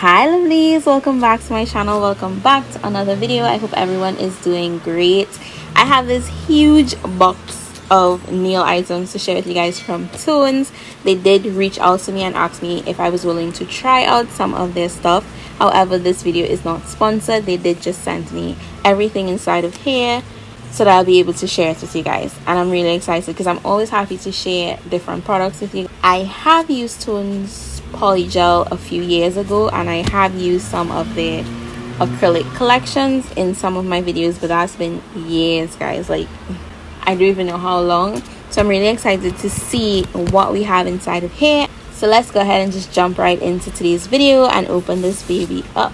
Hi lovelies, welcome back to my channel. Welcome back to another video. I hope everyone is doing great. I have this huge box of nail items to share with you guys from Toons. They did reach out to me and ask me if I was willing to try out some of their stuff. However, this video is not sponsored. They did just send me everything inside of here so that I'll be able to share it with you guys, and I'm really excited because I'm always happy to share different products with you. I have used Toons polygel a few years ago, and I have used some of the acrylic collections in some of my videos, but that's been years, guys. Like, I don't even know how long. So I'm really excited to see what we have inside of here. So let's go ahead and just jump right into today's video and open this baby up.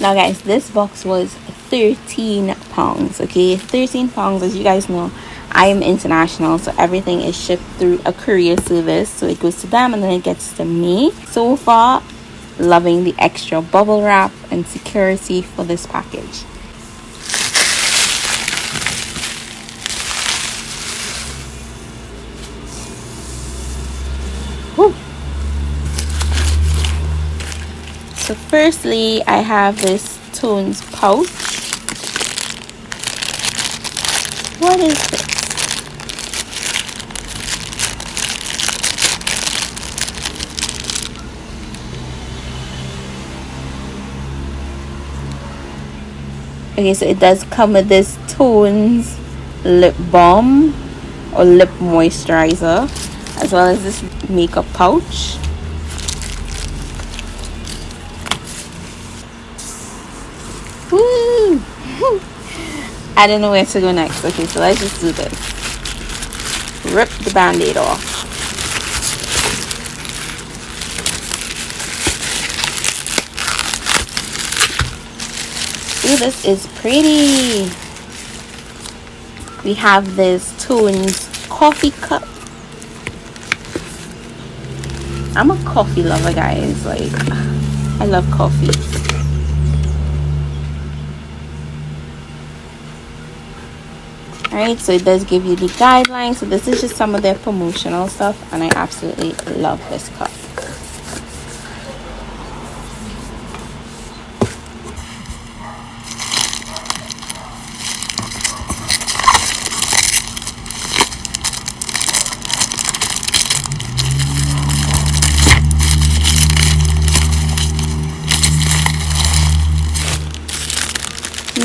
Now guys, this box was 13 pounds. Okay, 13 pounds. As you guys know, I am international, so everything is shipped through a courier service, so it goes to them and then it gets to me. So far, loving the extra bubble wrap and security for this package. Woo. So firstly, I have this Toons pouch. What is this? Okay, so it does come with this Toons lip balm or lip moisturizer, as well as this makeup pouch. Woo! I don't know where to go next. Okay, so let's just do this. Rip the band-aid off. Ooh, this is pretty. We have this Toons coffee cup. I'm a coffee lover, guys. Like, I love coffee. Alright, so it does give you the guidelines. So this is just some of their promotional stuff, and I absolutely love this cup.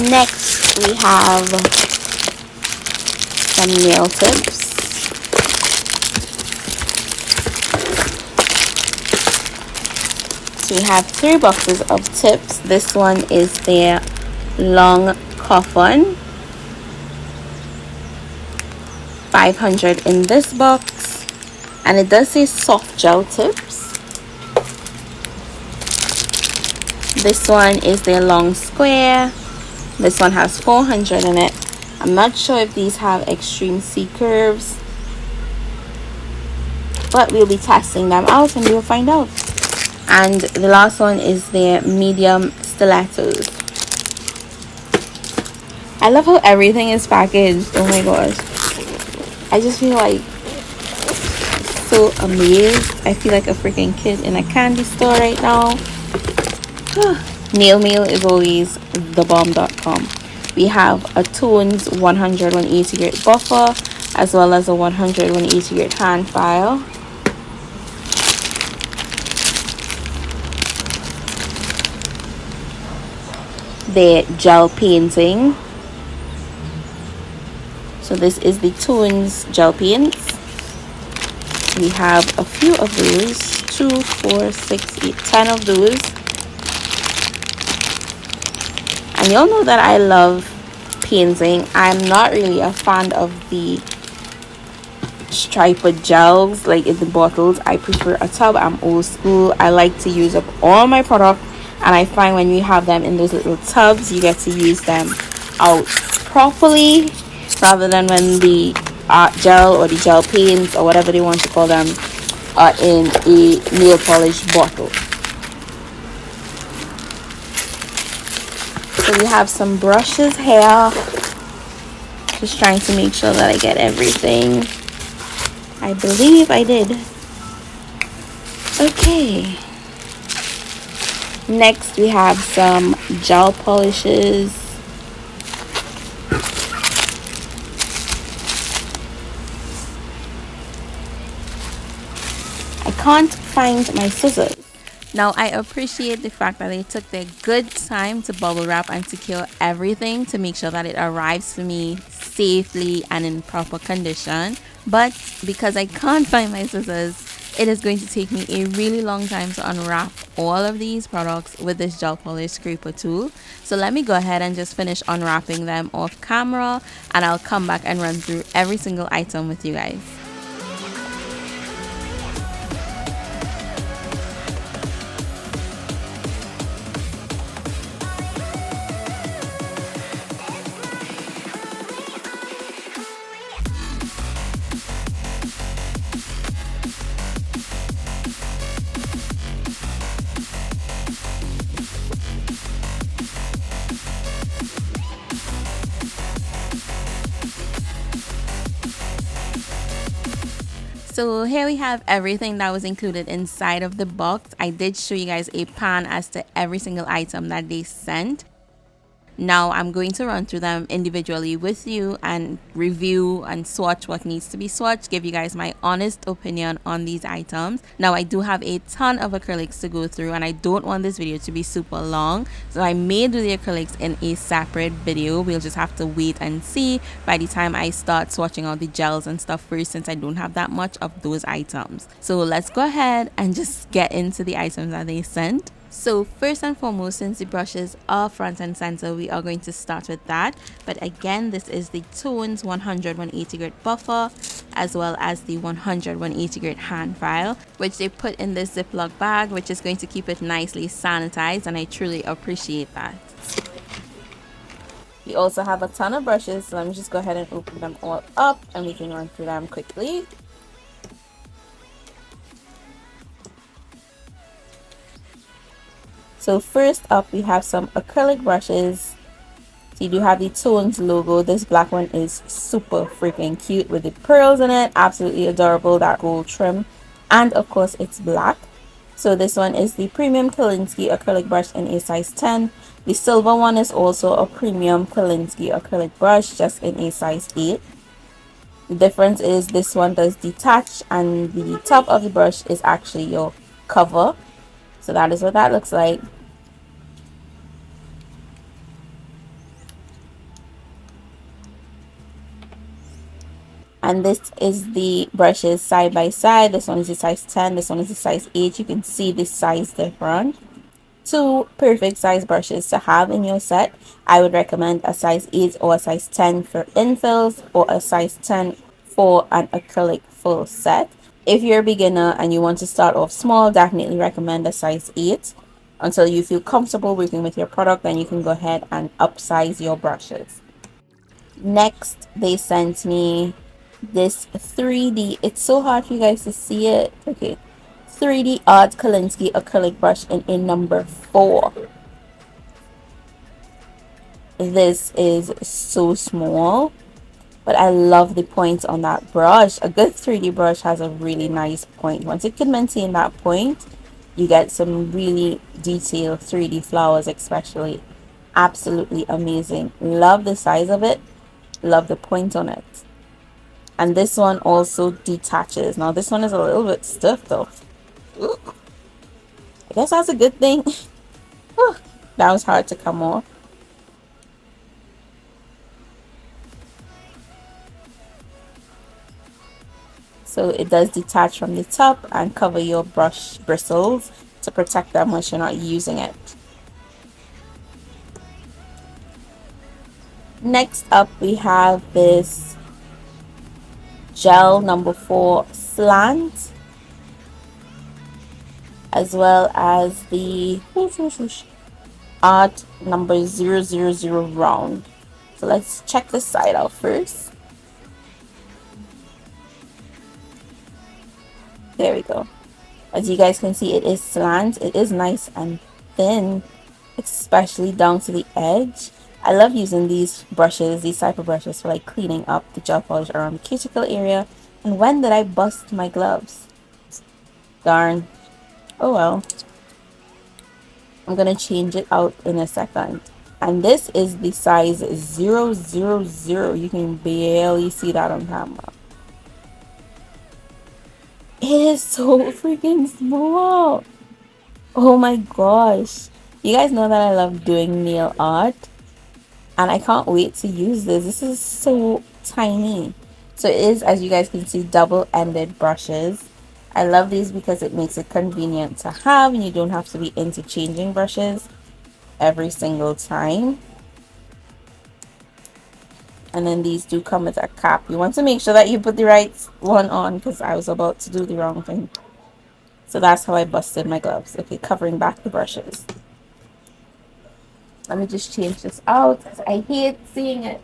Next, we have some nail tips. So we have 3 boxes of tips. This one is their long coffin, 500 in this box, and it does say soft gel tips. This one is their long square. This one has 400 in it. I'm not sure if these have extreme C curves, but we'll be testing them out and we'll find out. And the last one is their medium stilettos. I love how everything is packaged. Oh my gosh, I just feel like so amazed. I feel like a freaking kid in a candy store right now. Nail mail is always thebomb.com. We have a Toons 100 180 grit buffer, as well as a 100 180 grit hand file. The gel painting. So this is the Toons gel paints. We have a few of those, 2, 4, 6, 8, 10 of those. And y'all know that I love painting. I'm not really a fan of the striped gels like in the bottles. I prefer a tub. I'm old school. I like to use up all my product, and I find when you have them in those little tubs, you get to use them out properly rather than when the art gel or the gel paints or whatever they want to call them are in a nail polish bottle. So we have some brushes here. Just trying to make sure that I get everything. I believe I did. Okay. Next we have some gel polishes. I can't find my scissors. Now, I appreciate the fact that they took their good time to bubble wrap and secure everything to make sure that it arrives for me safely and in proper condition. But because I can't find my scissors, it is going to take me a really long time to unwrap all of these products with this gel polish scraper tool. So let me go ahead and just finish unwrapping them off camera, and I'll come back and run through every single item with you guys. So here we have everything that was included inside of the box. I did show you guys a pan as to every single item that they sent. Now I'm going to run through them individually with you and review and swatch what needs to be swatched, give you guys my honest opinion on these items. Now I do have a ton of acrylics to go through, and I don't want this video to be super long, so I may do the acrylics in a separate video. We'll just have to wait and see by the time I start swatching all the gels and stuff first, since I don't have that much of those items. So let's go ahead and just get into the items that they sent. So first and foremost, since the brushes are front and center, we are going to start with that. But again, this is the Tones 100/180 grit buffer, as well as the 100/180 grit hand file, which they put in this Ziploc bag, which is going to keep it nicely sanitized, and I truly appreciate that. We also have a ton of brushes, so let me just go ahead and open them all up and we can run through them quickly. So first up, we have some acrylic brushes. So you do have the Tones logo. This black one is super freaking cute with the pearls in it. Absolutely adorable, that gold trim. And of course, it's black. So this one is the premium Kolinsky acrylic brush in a size 10. The silver one is also a premium Kolinsky acrylic brush, just in a size 8. The difference is this one does detach, and the top of the brush is actually your cover. So that is what that looks like. And this is the brushes side by side. This one is a size 10, this one is a size 8. You can see the size difference. Two perfect size brushes to have in your set. I would recommend a size 8 or a size 10 for infills, or a size 10 for an acrylic full set. If you're a beginner and you want to start off small, definitely recommend a size 8. Until you feel comfortable working with your product, then you can go ahead and upsize your brushes. Next, they sent me this 3D, it's so hard for you guys to see it, okay, 3D Art Kolinsky acrylic brush in a number 4. This is so small, but I love the point on that brush. A good 3D brush has a really nice point. Once it can maintain that point, you get some really detailed 3D flowers especially. Absolutely amazing. Love the size of it, love the point on it. And this one also detaches. Now this one is a little bit stiff though. Ooh. I guess that's a good thing. That was hard to come off. So it does detach from the top and cover your brush bristles to protect them once you're not using it. Next up, we have this gel number 4 slant, as well as the art number 000 round. So let's check this side out first. There we go. As you guys can see, it is slant. It is nice and thin, especially down to the edge. I love using these brushes, these type of brushes, for like cleaning up the gel polish around the cuticle area. And when did I bust my gloves? Darn. Oh well. I'm gonna change it out in a second. And this is the size 000. You can barely see that on camera. It is so freaking small. Oh my gosh. You guys know that I love doing nail art, and I can't wait to use this. This is so tiny. So it is, as you guys can see, double-ended brushes. I love these because it makes it convenient to have, and you don't have to be interchanging brushes every single time. And then these do come with a cap. You want to make sure that you put the right one on, because I was about to do the wrong thing. So that's how I busted my gloves. Okay, covering back the brushes. Let me just change this out because I hate seeing it.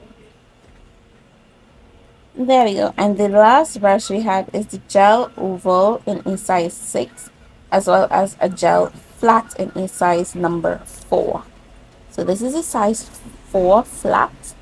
There we go. And the last brush we have is the gel oval in a size 6, as well as a gel flat in a size number 4. So this is a size 4 flat.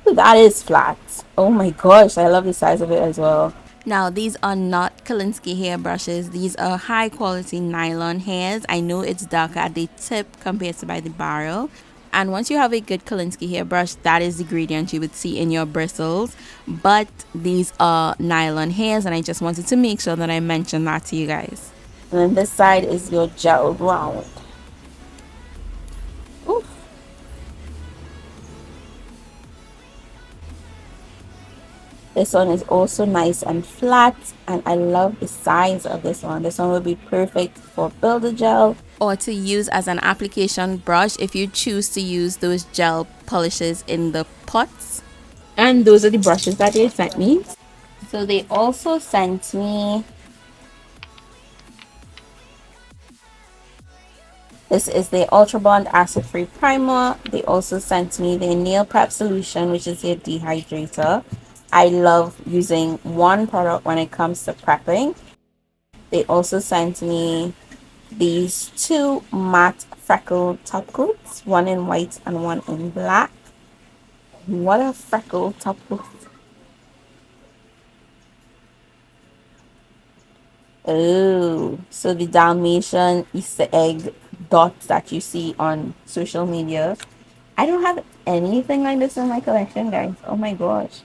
Ooh, that is flat. Oh my gosh, I love the size of it as well. Now, these are not Kolinsky hair brushes. These are high quality nylon hairs. I know it's darker at the tip compared to by the barrel. And once you have a good Kolinsky hairbrush, that is the gradient you would see in your bristles. But these are nylon hairs, and I just wanted to make sure that I mentioned that to you guys. And then this side is your gel round. Ooh. This one is also nice and flat, and I love the size of this one. This one will be perfect for builder gel, or to use as an application brush if you choose to use those gel polishes in the pots. And those are the brushes that they sent me. So they also sent me, this is the Ultra Bond Acid Free Primer. They also sent me the Nail Prep Solution, which is their dehydrator. I love using one product when it comes to prepping. They also sent me these 2 matte freckle top coats, one in white and one in black. What a freckle top coat. Oh, so the Dalmatian Easter egg dots that you see on social media. I don't have anything like this in my collection, guys. Oh my gosh.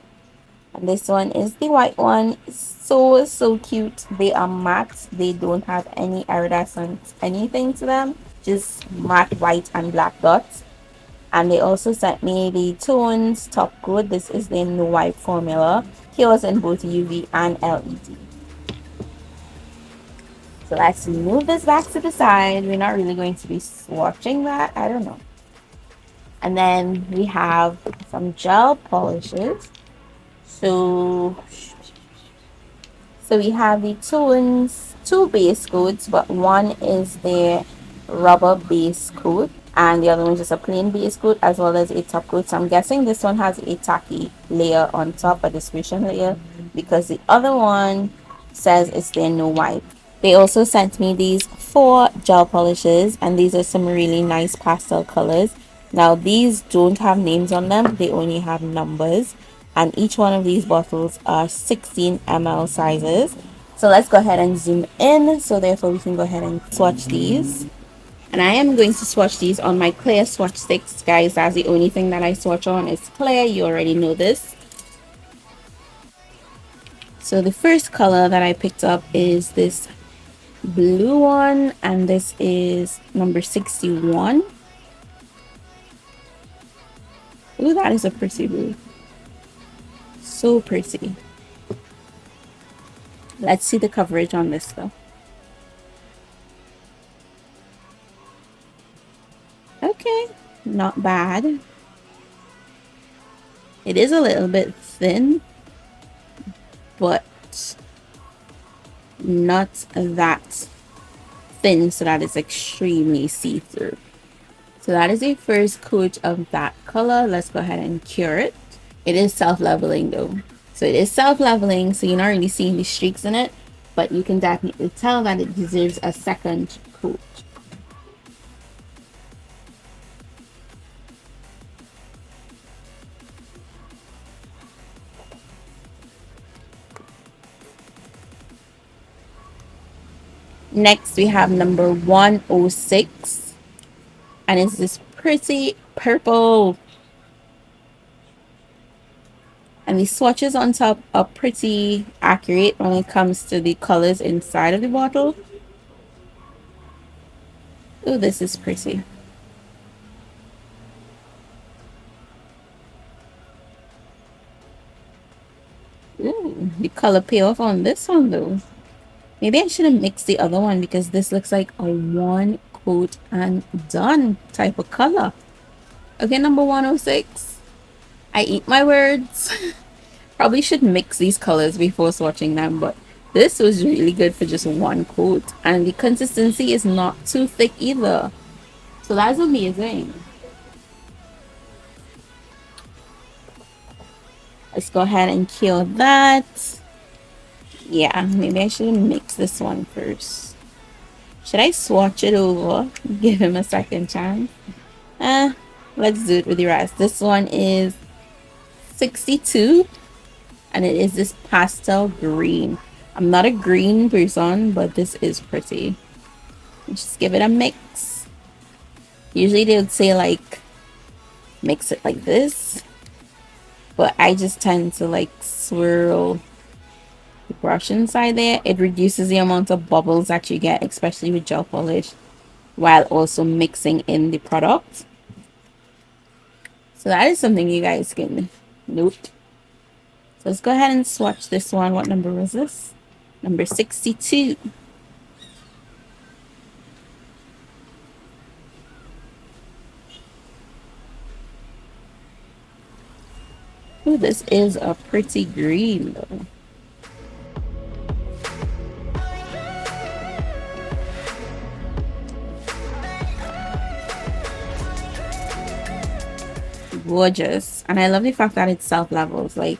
And this one is the white one. So cute. They are matte. They don't have any iridescent anything to them, just matte white and black dots. And they also sent me the Tones top coat. This is the no wipe formula. Here was in both UV and LED. So let's move this back to the side. We're not really going to be swatching that. I don't know. And then we have some gel polishes. So we have the Tones 2 base coats, but one is the rubber base coat and the other one is just a plain base coat, as well as a top coat. So I'm guessing this one has a tacky layer on top, a dispersion layer, because the other one says it's their no wipe. They also sent me these 4 gel polishes, and these are some really nice pastel colors. Now these don't have names on them, they only have numbers, and each one of these bottles are 16 ml sizes. So let's go ahead and zoom in, so therefore we can go ahead and swatch these. And I am going to swatch these on my clear swatch sticks, guys. That's the only thing that I swatch on is clear. You already know this. So the first color that I picked up is this blue one, and this is number 61. Ooh, that is a pretty blue. So pretty. Let's see the coverage on this though. Okay, not bad. It is a little bit thin, but not that thin so that it's extremely see-through. So that is the first coat of that color. Let's go ahead and cure it. It is self-leveling though. So it is self-leveling, so you're not really seeing the streaks in it, but you can definitely tell that it deserves a second coat. Next we have number 106, and it's this pretty purple. And the swatches on top are pretty accurate when it comes to the colors inside of the bottle. Oh, this is pretty. Ooh, the color payoff on this one though. Maybe I should have mixed the other one because this looks like a one coat and done type of color. Okay, number 106. I eat my words. Probably should mix these colors before swatching them, but this was really good for just one coat. And the consistency is not too thick either. So that's amazing. Let's go ahead and kill that. Yeah, maybe I should mix this one first. Should I swatch it over? Give him a second chance. Let's do it with the rest. This one is 62, and it is this pastel green. I'm not a green person, but this is pretty. Just give it a mix. Usually they would say like mix it like this, but I just tend to like swirl the brush inside there. It reduces the amount of bubbles that you get, especially with gel polish, while also mixing in the product. So that is something you guys can note. So let's go ahead and swatch this one. What number was this? Number 62. Oh, this is a pretty green though. Gorgeous. And I love the fact that it's self levels, like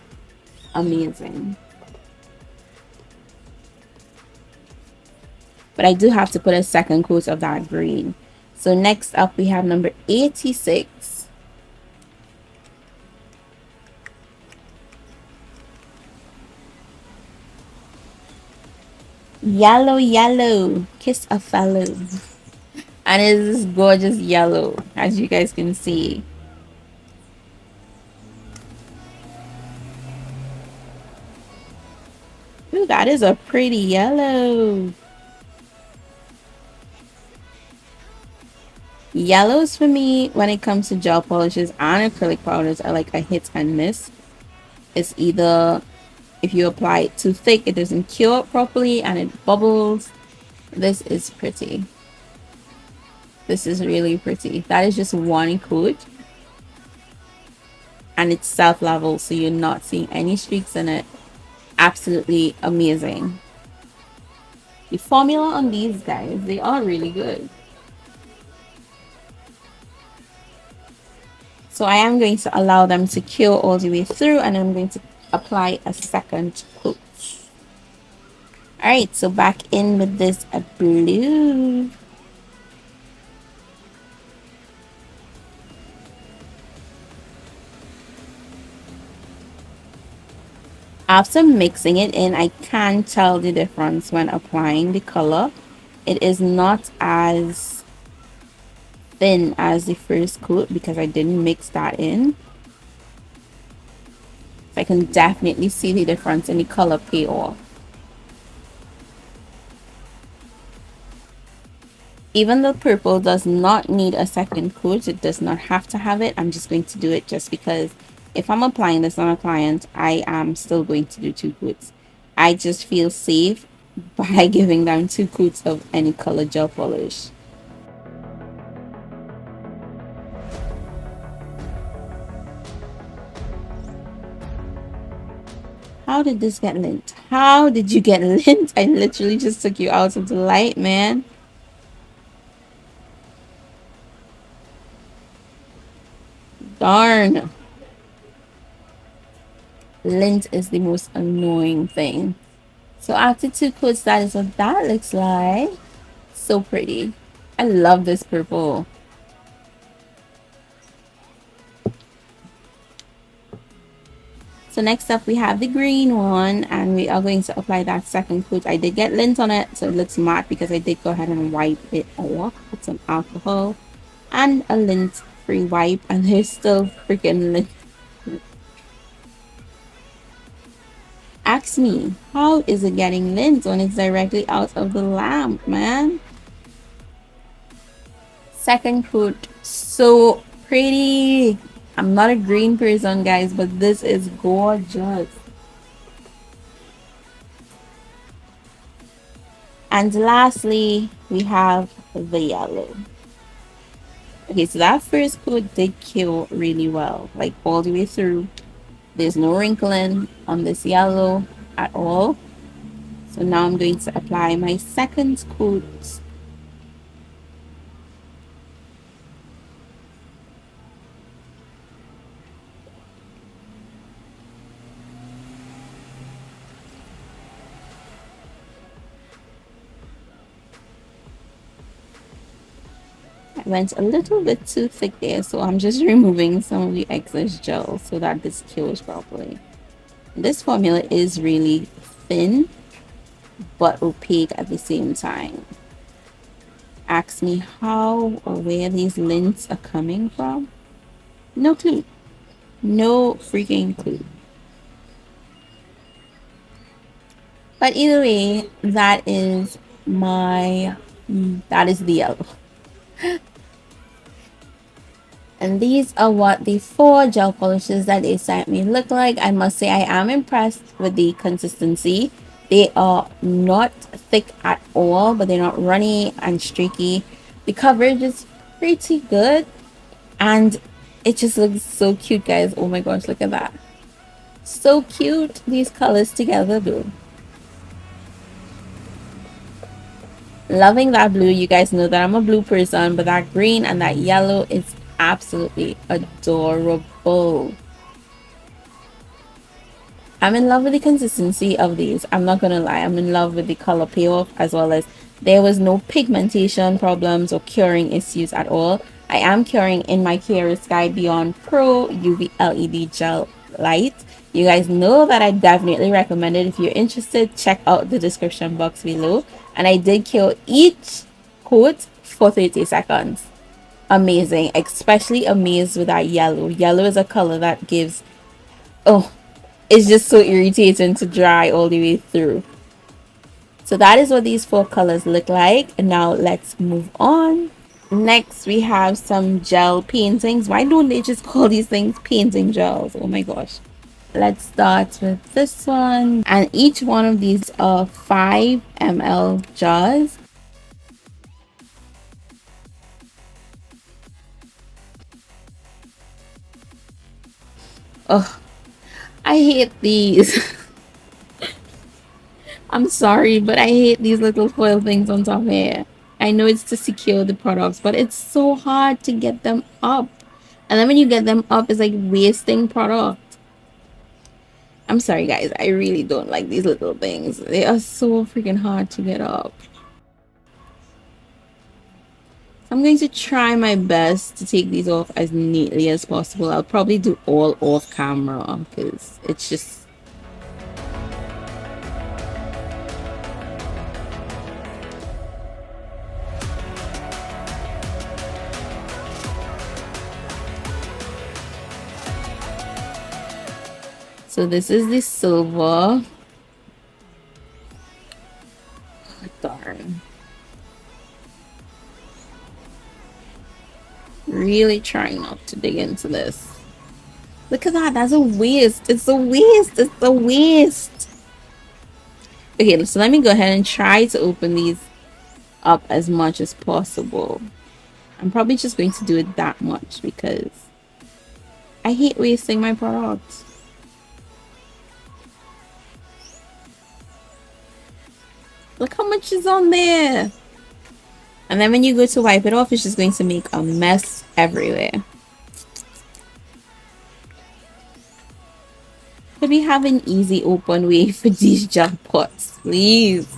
amazing. But I do have to put a second coat of that green. So next up we have number 86. Yellow, yellow, kiss a fellow. And it is gorgeous yellow, as you guys can see. Ooh, that is a pretty yellow. Yellows for me, when it comes to gel polishes and acrylic powders, are like a hit and miss. It's either if you apply it too thick, it doesn't cure properly and it bubbles. This is pretty. This is really pretty. That is just one coat. And it's self-level, so you're not seeing any streaks in it. Absolutely amazing. The formula on these guys, they are really good. So I am going to allow them to cure all the way through, and I'm going to apply a second coat. Alright, so back in with this blue. After mixing it in, I can tell the difference when applying the color. It is not as thin as the first coat because I didn't mix that in. So I can definitely see the difference in the color payoff. Even though purple does not need a second coat, it does not have to have it. I'm just going to do it just because if I'm applying this on a client, I am still going to do 2 coats. I just feel safe by giving them 2 coats of any color gel polish. How did this get lint? How did you get lint? I literally just took you out of the light, man. Darn. Lint is the most annoying thing. So after 2 coats, that is what that looks like. So pretty. I love this purple. So next up we have the green one, and we are going to apply that second coat. I did get lint on it, so it looks matte because I did go ahead and wipe it off with some alcohol and a lint free wipe, and there's still freaking lint. Ask me, how is it getting lint when it's directly out of the lamp, man? Second coat, so pretty. I'm not a green person, guys, but this is gorgeous. And lastly, we have the yellow. Okay, so that first coat did kill really well, like all the way through. There's no wrinkling on this yellow at all. So now I'm going to apply my second coat. I went a little bit too thick there, so I'm just removing some of the excess gel so that this cures properly. This formula is really thin but opaque at the same time. Ask me how or where these lints are coming from. No clue. No freaking clue. But either way, that is the yellow. And these are what the 4 gel polishes that they sent me look like. I must say I am impressed with the consistency. They are not thick at all, but they're not runny and streaky. The coverage is pretty good, and it just looks so cute, guys. Oh my gosh, look at that. So cute, these colors together though. Loving that blue. You guys know that I'm a blue person, but that green and that yellow is absolutely adorable. I'm in love with the consistency of these. I'm not gonna lie, I'm in love with the color payoff, as well as there was no pigmentation problems or curing issues at all. I am curing in my Care Sky Beyond Pro UV LED gel light. You guys know that I definitely recommend it. If you're interested, check out the description box below. And I did cure each coat for 30 seconds. Amazing. Especially amazed with that yellow. Yellow is a color that gives, oh, it's just so irritating to dry all the way through. So that is what these 4 colors look like. And now let's move on. Next we have some gel paintings. Why don't they just call these things painting gels? Oh my gosh. Let's start with this one, and each one of these are 5 ml jars. Oh, I hate these. I'm sorry, but I hate these little foil things on top here. I know it's to secure the products, but it's so hard to get them up. And then when you get them up, it's like wasting product. I'm sorry, guys. I really don't like these little things. They are so freaking hard to get up. I'm going to try my best to take these off as neatly as possible. I'll probably do all off camera because it's just... So this is the silver. Oh, darn. Really trying not to dig into this. Look at that. That's a waste. It's a waste. It's a waste. Okay, so let me go ahead and try to open these up as much as possible. I'm probably just going to do it that much because I hate wasting my products. Look how much is on there. And then when you go to wipe it off, it's just going to make a mess everywhere. Could we have an easy open way for these gel pots, please?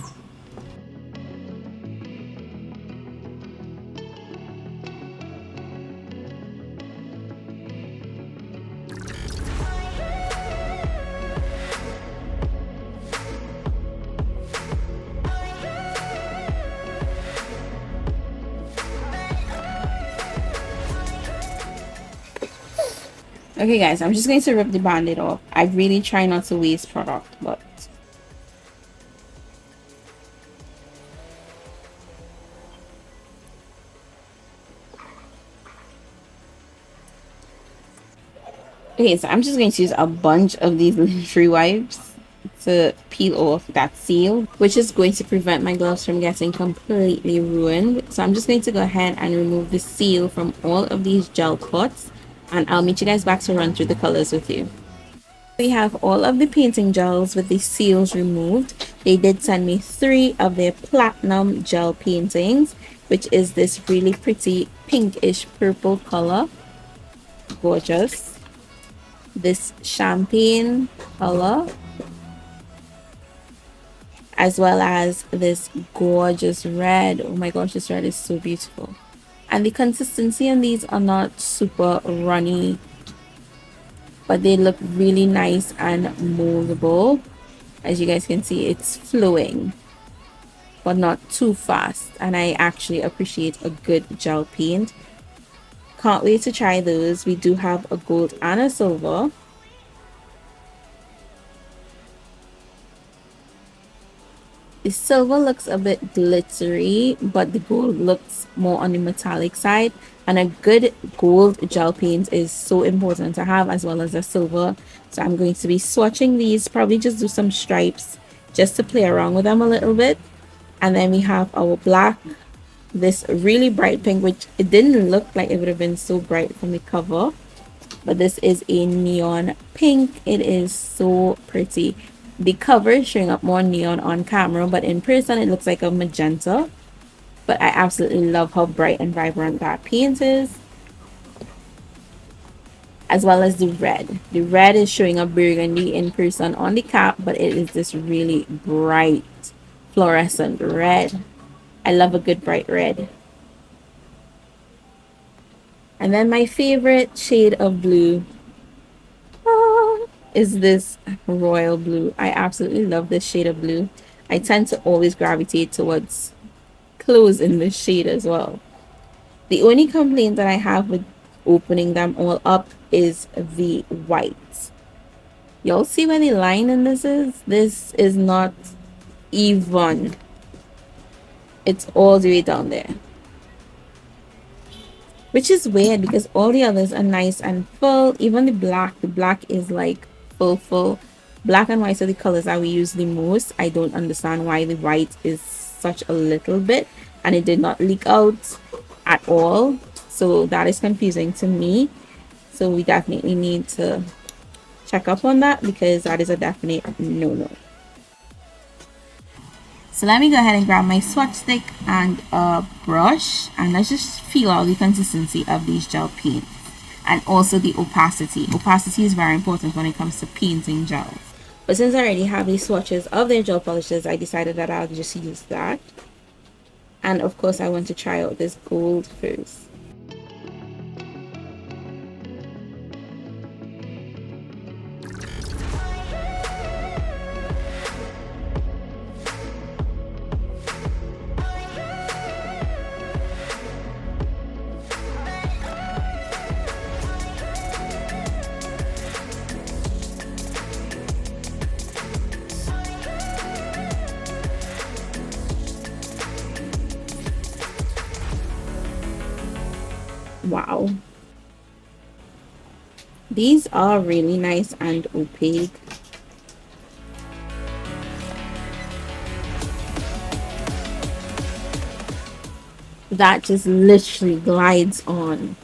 Okay guys, I'm just going to rip the band-aid off. I really try not to waste product, but okay, so I'm just going to use a bunch of these lint-free wipes to peel off that seal, which is going to prevent my gloves from getting completely ruined. So I'm just going to go ahead and remove the seal from all of these gel pots, and I'll meet you guys back to run through the colors with you. We have all of the painting gels with the seals removed. They did send me 3 of their platinum gel paintings, which is this really pretty pinkish purple color. Gorgeous. This champagne color, as well as this gorgeous red. Oh my gosh, this red is so beautiful. And the consistency on these are not super runny, but they look really nice and moldable. As you guys can see, it's flowing but not too fast, and I actually appreciate a good gel paint. Can't wait to try those. We do have a gold and a silver. The silver looks a bit glittery, but the gold looks more on the metallic side, and a good gold gel paint is so important to have, as well as a silver. So I'm going to be swatching these, probably just do some stripes just to play around with them a little bit. And then we have our black, this really bright pink, which it didn't look like it would have been so bright from the cover, but this is a neon pink. It is so pretty. The cover is showing up more neon on camera, but in person it looks like a magenta. But I absolutely love how bright and vibrant that paint is, as well as the red. The red is showing up burgundy in person on the cap, but it is this really bright fluorescent red. I love a good bright red. And then my favorite shade of blue is this royal blue. I absolutely love this shade of blue. I tend to always gravitate towards clothes in this shade as well. The only complaint that I have with opening them all up is the white. Y'all see where the line in this is? This is not even. It's all the way down there, which is weird because all the others are nice and full. Even the black is like full. Black and white are the colors that we use the most. I don't understand why the white is such a little bit, and it did not leak out at all, so that is confusing to me. So we definitely need to check up on that, because that is a definite no. So let me go ahead and grab my swatch stick and a brush, and let's just feel out the consistency of these gel paints, and also the opacity. Opacity is very important when it comes to painting gels. But since I already have these swatches of their gel polishes, I decided that I'll just use that. And of course I want to try out this gold first. Wow, these are really nice and opaque. That just literally glides on,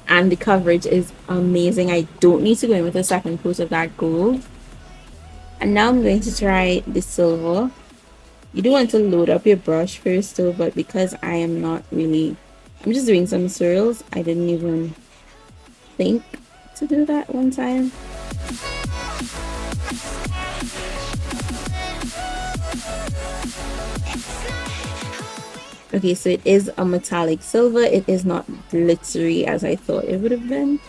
and the coverage is amazing. I don't need to go in with a second coat of that gold. And now I'm going to try the silver. You do want to load up your brush first though, but because I am not really, I'm just doing some swirls, I didn't even think to do that one time. Okay, so it is a metallic silver. It is not glittery as I thought it would have been.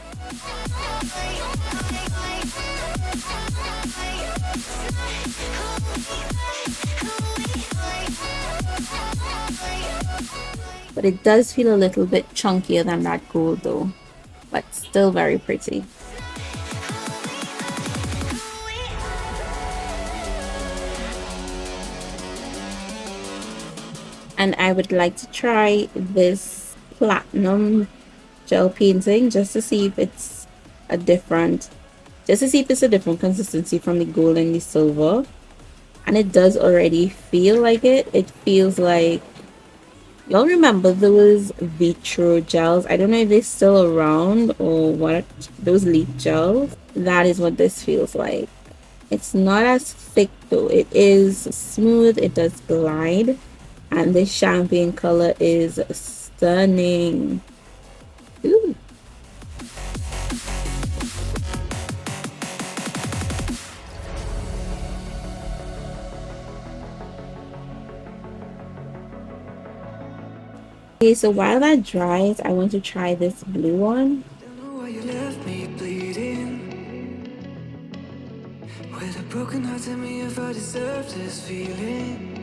But it does feel a little bit chunkier than that gold though, but still very pretty. And I would like to try this platinum gel painting just to see if it's a different consistency from the gold and the silver. And it does already feel like it. It feels like, y'all remember those vitro gels? I don't know if they're still around or what, those leaf gels. That is what this feels like. It's not as thick though. It is smooth, it does glide. And the champagne color is stunning. Ooh. Okay, so while that dries, I want to try this blue one. Don't know why you left me bleeding. With a broken heart, tell me if I deserve this feeling.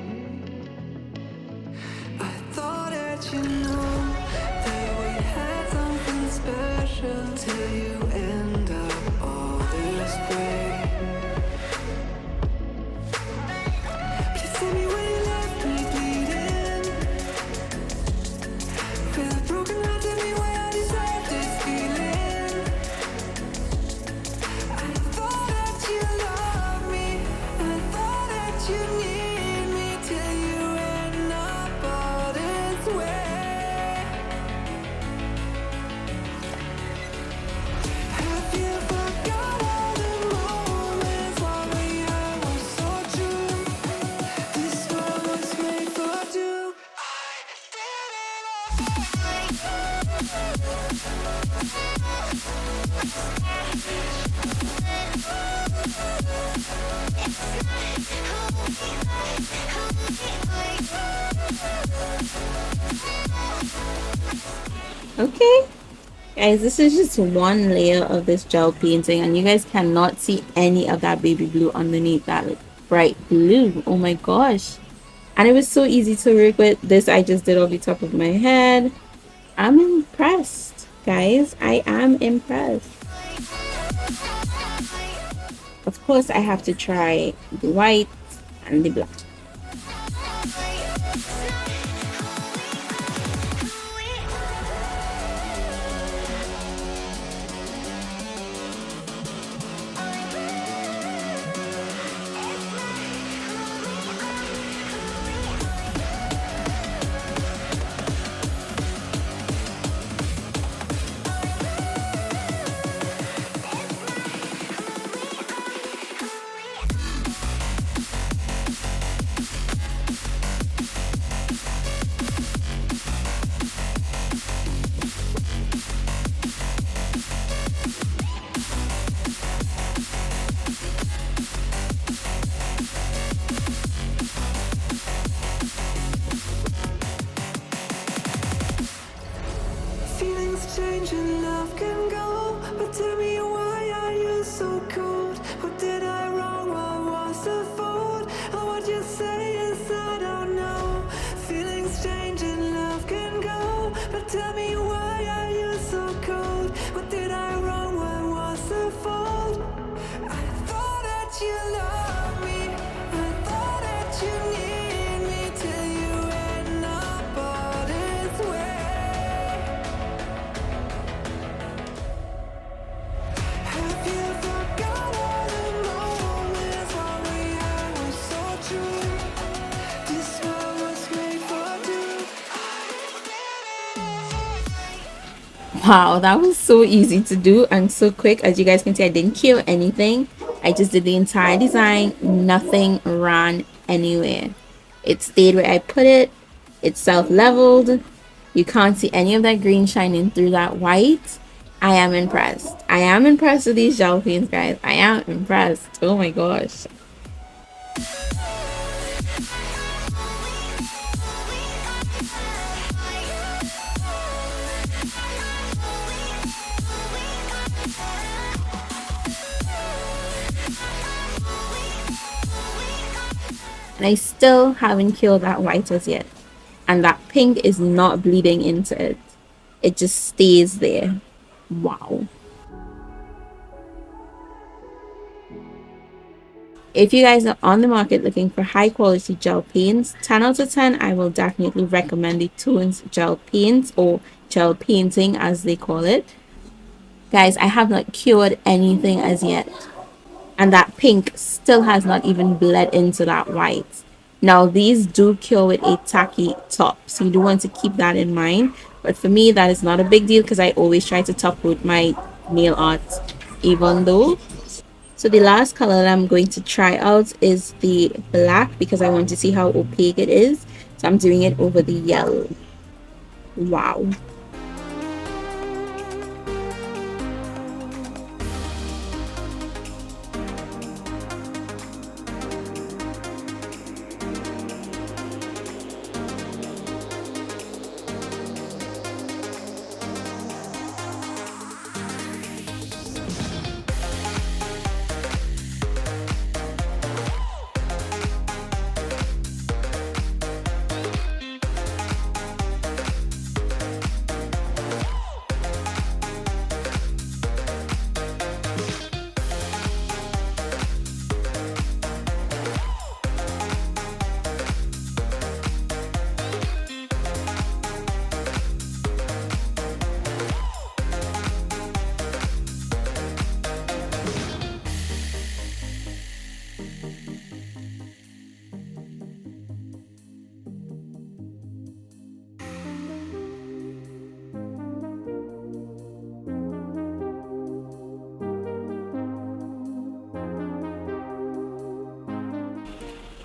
I thought that you know that we had something special till you end up all this way. Please tell me when you left me bleeding. With a broken heart, tell me why I deserve this feeling. I thought that you loved me. I thought that you need me till you end up all this way. Have you forgot all the moments while we were so true? This world was made for two. I did it all. Okay. Guys, this is just one layer of this gel painting and you guys cannot see any of that baby blue underneath that bright blue. Oh my gosh. And it was so easy to work with. This I just did off the top of my head. I'm impressed, guys. I am impressed. Of course, I have to try the white and the black. Feelings change and love can go, but tell me why are you so cold? What did I wrong? What was the fault? Or what you say is I don't know. Feelings change and love can go, but tell me why are you so cold? What did I wrong? What was the fault? I thought that you loved me. I thought that you need me till you end up all this way. Have you forgot all the moments while we were so true? This world was made for two. Wow, that was so easy to do and so quick. As you guys can see, I didn't kill anything. I just did the entire design. Nothing ran anywhere. It stayed where I put it. It's self-leveled. You can't see any of that green shining through that white. I am impressed. I am impressed with these gel paints, guys. I am impressed. Oh my gosh. And I still haven't killed that white as yet. And that pink is not bleeding into it. It just stays there. Wow. If you guys are on the market looking for high quality gel paints, 10 out of 10, I will definitely recommend the Toons gel paints, or gel painting as they call it. Guys, I have not cured anything as yet. And that pink still has not even bled into that white. Now these do cure with a tacky top, so you do want to keep that in mind. But for me, that is not a big deal because I always try to top coat my nail art even though. So the last color that I'm going to try out is the black because I want to see how opaque it is. So I'm doing it over the yellow. Wow.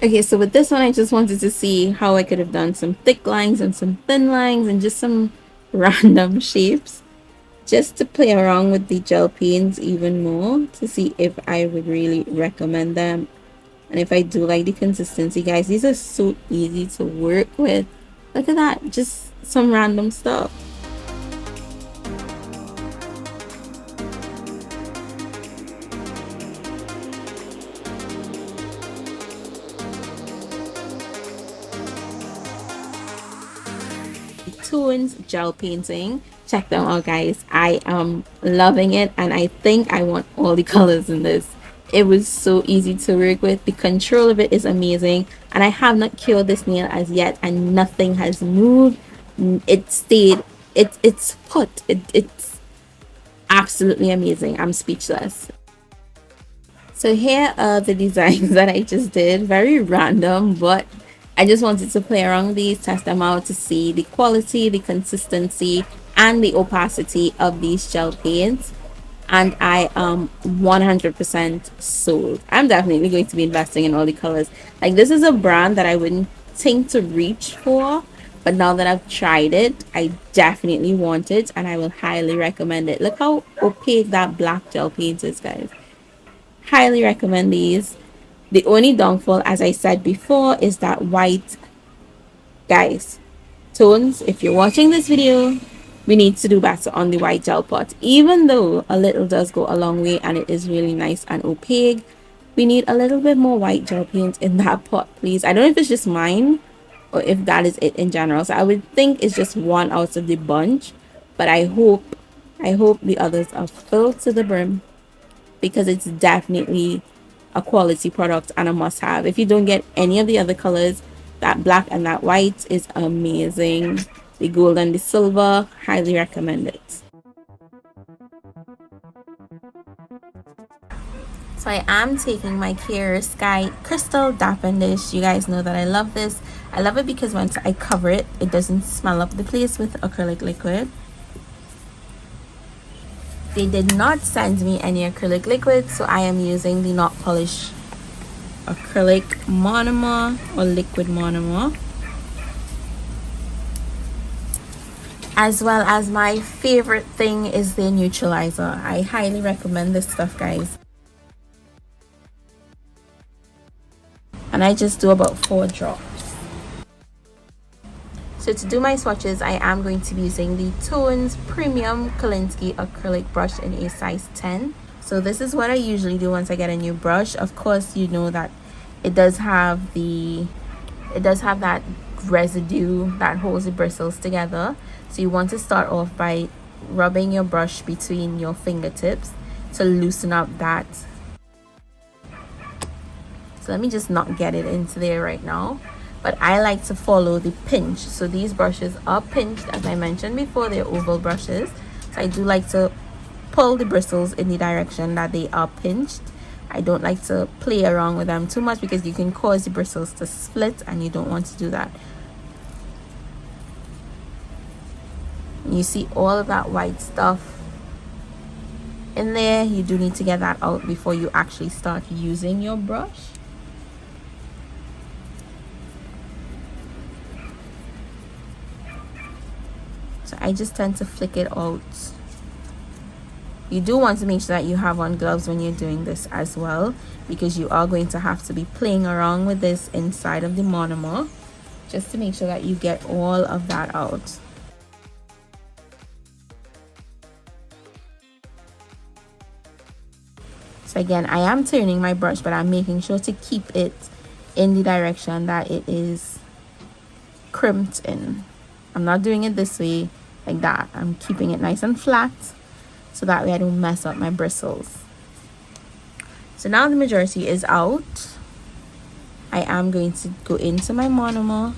Okay, so with this one, I just wanted to see how I could have done some thick lines and some thin lines and just some random shapes, just to play around with the gel paints even more to see if I would really recommend them. And if I do like the consistency, guys, these are so easy to work with. Look at that, just some random stuff. Toons gel painting, check them out, guys. I am loving it and I think I want all the colors in this. It was so easy to work with. The control of it is amazing, and I have not cured this nail as yet and nothing has moved. It stayed, it's put, it's absolutely amazing. I'm speechless. So here are the designs that I just did. Very random, but I just wanted to play around with these, test them out to see the quality, the consistency, and the opacity of these gel paints. And I am 100% sold. I'm definitely going to be investing in all the colors. Like, this is a brand that I wouldn't think to reach for, but now that I've tried it, I definitely want it and I will highly recommend it. Look how opaque that black gel paint is, guys. Highly recommend these. The only downfall, as I said before, is that white. Guys, Toons, if you're watching this video, we need to do better on the white gel pot. Even though a little does go a long way and it is really nice and opaque, we need a little bit more white gel paint in that pot, please. I don't know if it's just mine or if that is it in general. So I would think it's just one out of the bunch, but I hope the others are filled to the brim, because it's definitely a quality product and a must-have. If you don't get any of the other colors, that black and that white is amazing. The gold and the silver, highly recommend it. So I am taking my Kier Sky Crystal Dampen Dish. You guys know that I love this. I love it because once I cover it, it doesn't smell up the place with acrylic liquid. They did not send me any acrylic liquid, so I am using the Not Polish acrylic monomer or liquid monomer, as well as my favorite thing is the neutralizer. I highly recommend this stuff, guys. And I just do about 4 drops. So to do my swatches, I am going to be using the Tones Premium Kolinsky acrylic brush in a size 10. So this is what I usually do once I get a new brush. Of course, you know that it does have that residue that holds the bristles together. So you want to start off by rubbing your brush between your fingertips to loosen up that. So let me just not get it into there right now. But I like to follow the pinch. So these brushes are pinched, as I mentioned before, they're oval brushes. So I do like to pull the bristles in the direction that they are pinched. I don't like to play around with them too much because you can cause the bristles to split and you don't want to do that. You see all of that white stuff in there. You do need to get that out before you actually start using your brush. So I just tend to flick it out. You do want to make sure that you have on gloves when you're doing this as well, because you are going to have to be playing around with this inside of the monomer just to make sure that you get all of that out. So again, I am turning my brush, but I'm making sure to keep it in the direction that it is crimped in. I'm not doing it this way like that. I'm keeping it nice and flat so that way I don't mess up my bristles. So now the majority is out. I am going to go into my monomer.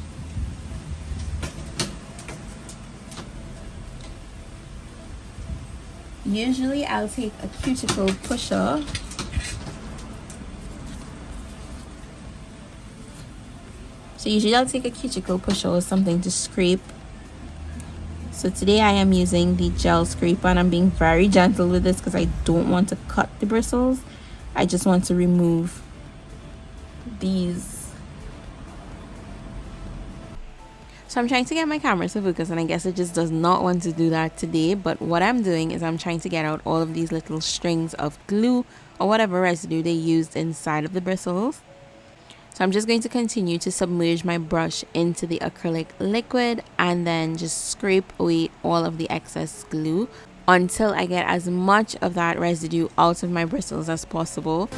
Usually I'll take a cuticle pusher or something to scrape. So today I am using the gel scraper and I'm being very gentle with this because I don't want to cut the bristles. I just want to remove these. So I'm trying to get my camera to focus and I guess it just does not want to do that today. But what I'm doing is I'm trying to get out all of these little strings of glue or whatever residue they used inside of the bristles. So I'm just going to continue to submerge my brush into the acrylic liquid and then just scrape away all of the excess glue until I get as much of that residue out of my bristles as possible.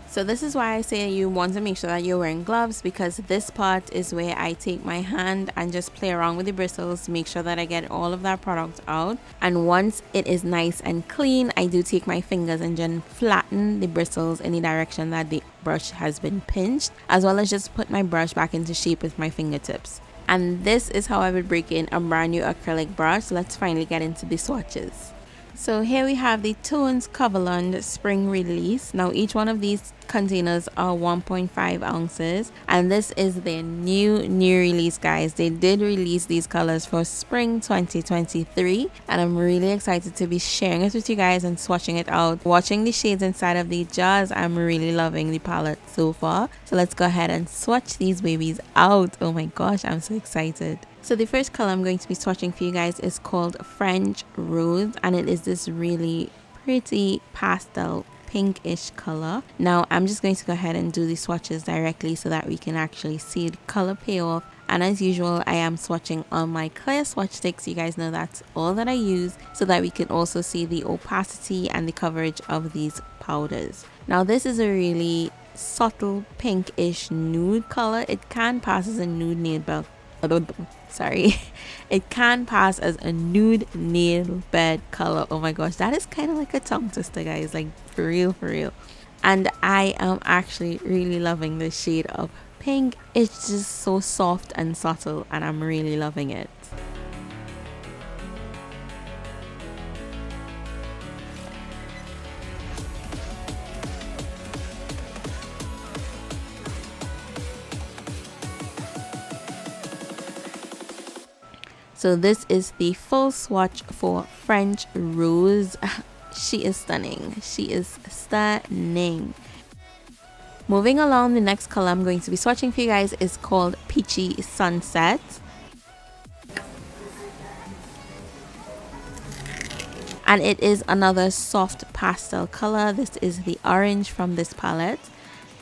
So this is why I say you want to make sure that you're wearing gloves, because this part is where I take my hand and just play around with the bristles to make sure that I get all of that product out. And once it is nice and clean, I do take my fingers and then flatten the bristles in the direction that the brush has been pinched, as well as just put my brush back into shape with my fingertips. And this is how I would break in a brand new acrylic brush. Let's finally get into the swatches. So here we have the Tones Coverland Spring Release. Now each one of these containers are 1.5 ounces and this is their new release, guys. They did release these colors for spring 2023 and I'm really excited to be sharing it with you guys and swatching it out. Watching the shades inside of the jars, I'm really loving the palette so far. So let's go ahead and swatch these babies out. Oh my gosh, I'm so excited. So the first color I'm going to be swatching for you guys is called French Rose and it is this really pretty pastel pinkish color. Now I'm just going to go ahead and do the swatches directly so that we can actually see the color payoff. And as usual, I am swatching on my clear swatch sticks. You guys know that's all that I use so that we can also see the opacity and the coverage of these powders. Now this is a really subtle pinkish nude color. It can pass as a nude nail sorry, it can pass as a nude nail bed color. Oh my gosh, that is kind of like a tongue twister, guys, like for real, for real. And I am actually really loving the shade of pink. It's just so soft and subtle, and I'm really loving it. So this is the full swatch for French Rose. She is stunning. She is stunning. Moving along, the next color I'm going to be swatching for you guys is called Peachy Sunset. And it is another soft pastel color. This is the orange from this palette.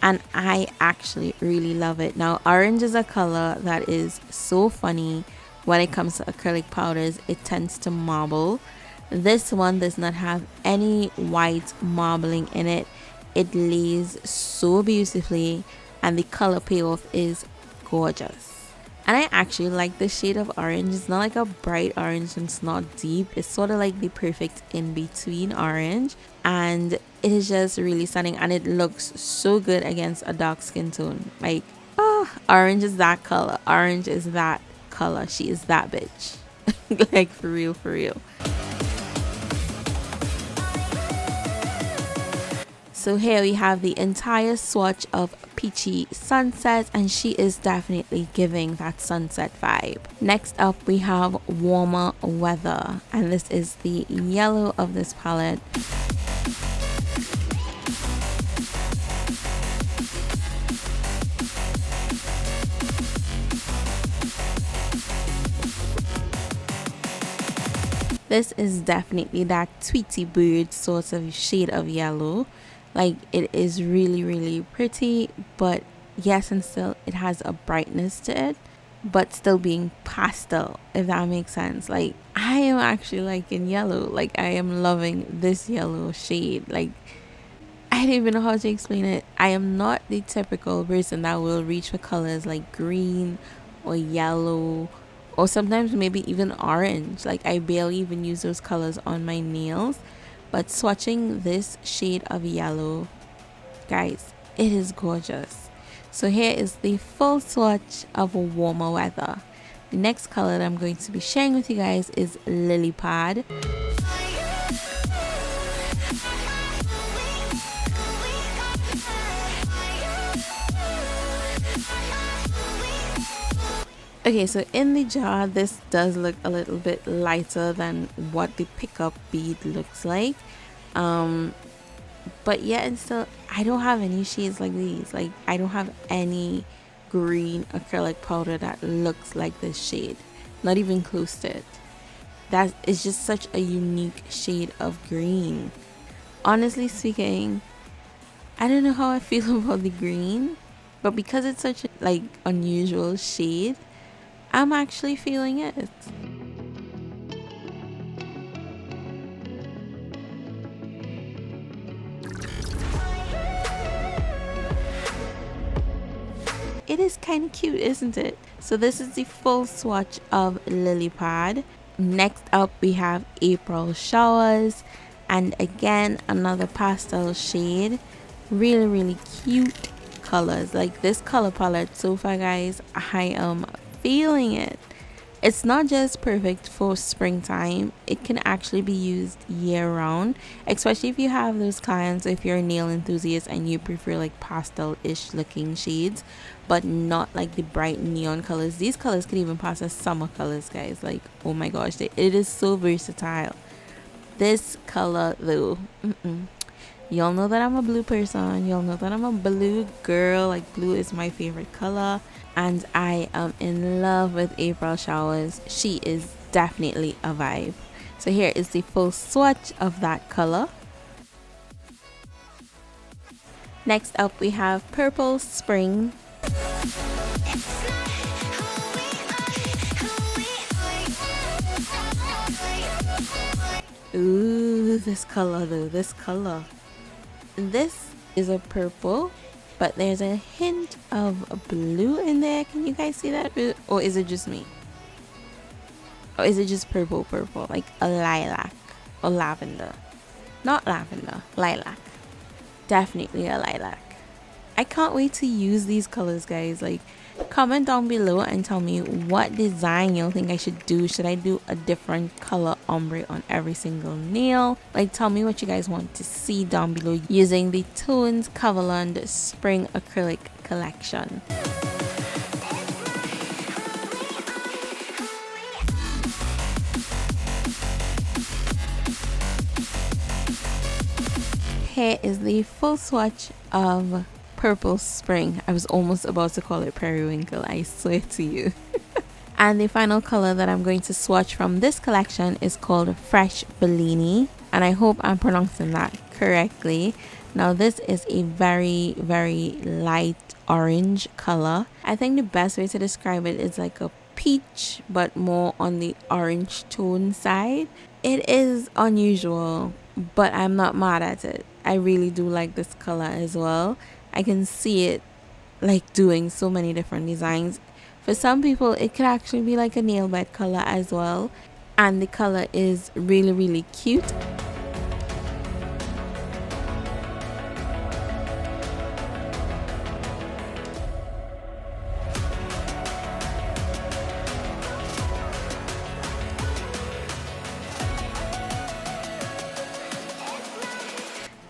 And I actually really love it. Now, orange is a color that is so funny. When it comes to acrylic powders, it tends to marble. This one does not have any white marbling in it. It lays so beautifully, and the color payoff is gorgeous. And I actually like the shade of orange. It's not like a bright orange and it's not deep. It's sort of like the perfect in-between orange, and it is just really stunning, and it looks so good against a dark skin tone. Like, oh, orange is that color. Orange is that color. She is that bitch. Like, for real, for real. So here we have the entire swatch of Peachy Sunset, and she is definitely giving that sunset vibe. Next up we have Warmer Weather, and this is the yellow of this palette. This is definitely that Tweety Bird sort of shade of yellow. Like, it is really, really pretty, but yes, and still it has a brightness to it, but still being pastel, if that makes sense. Like, I am actually liking yellow. Like, I am loving this yellow shade. Like, I don't even know how to explain it. I am not the typical person that will reach for colors like green or yellow, or sometimes maybe even orange. Like, I barely even use those colors on my nails, but swatching this shade of yellow, guys, it is gorgeous. So here is the full swatch of Warmer Weather. The next color that I'm going to be sharing with you guys is Lily Pad. Okay, so in the jar, this does look a little bit lighter than what the pickup bead looks like. But yet and still, I don't have any shades like these. Like, I don't have any green acrylic powder that looks like this shade. Not even close to it. That is just such a unique shade of green. Honestly speaking, I don't know how I feel about the green, but because it's such a, like, unusual shade, I'm actually feeling it. It is kind of cute, isn't it? So this is the full swatch of Lily Pad. Next up we have April Showers, and again another pastel shade. Really, really cute colors. Like, this color palette so far, guys, I am feeling it. It's not just perfect for springtime, it can actually be used year round, especially if you have those clients, if you're a nail enthusiast and you prefer like pastel-ish looking shades, but not like the bright neon colors. These colors can even pass as summer colors, guys. Like, oh my gosh, it is so versatile. This color though, y'all know that I'm a blue person, y'all know that I'm a blue girl. Like, blue is my favorite color, and I am in love with April Showers. She is definitely a vibe. So here is the full swatch of that color. Next up we have Purple Spring. Ooh, this color though, this color. This is a purple, but there's a hint of blue in there. Can you guys see that? Or is it just me? Or is it just purple, like a lilac or lavender? Not lavender, lilac. Definitely a lilac. I can't wait to use these colors, guys. Like, comment down below and tell me what design you'll think I should do. Should I do a different color ombre on every single nail? Like, tell me what you guys want to see down below using the Tones Coverland Spring Acrylic collection. Here is the full swatch of Purple Spring. I was almost about to call it Periwinkle, I swear to you. And the final color that I'm going to swatch from this collection is called Fresh Bellini, and I hope I'm pronouncing that correctly. Now this is a very, very light orange color. I think the best way to describe it is like a peach, but more on the orange tone side. It is unusual, but I'm not mad at it. I really do like this color as well. I can see it like doing so many different designs. For some people, it could actually be like a nail bed color as well. And the color is really, really cute.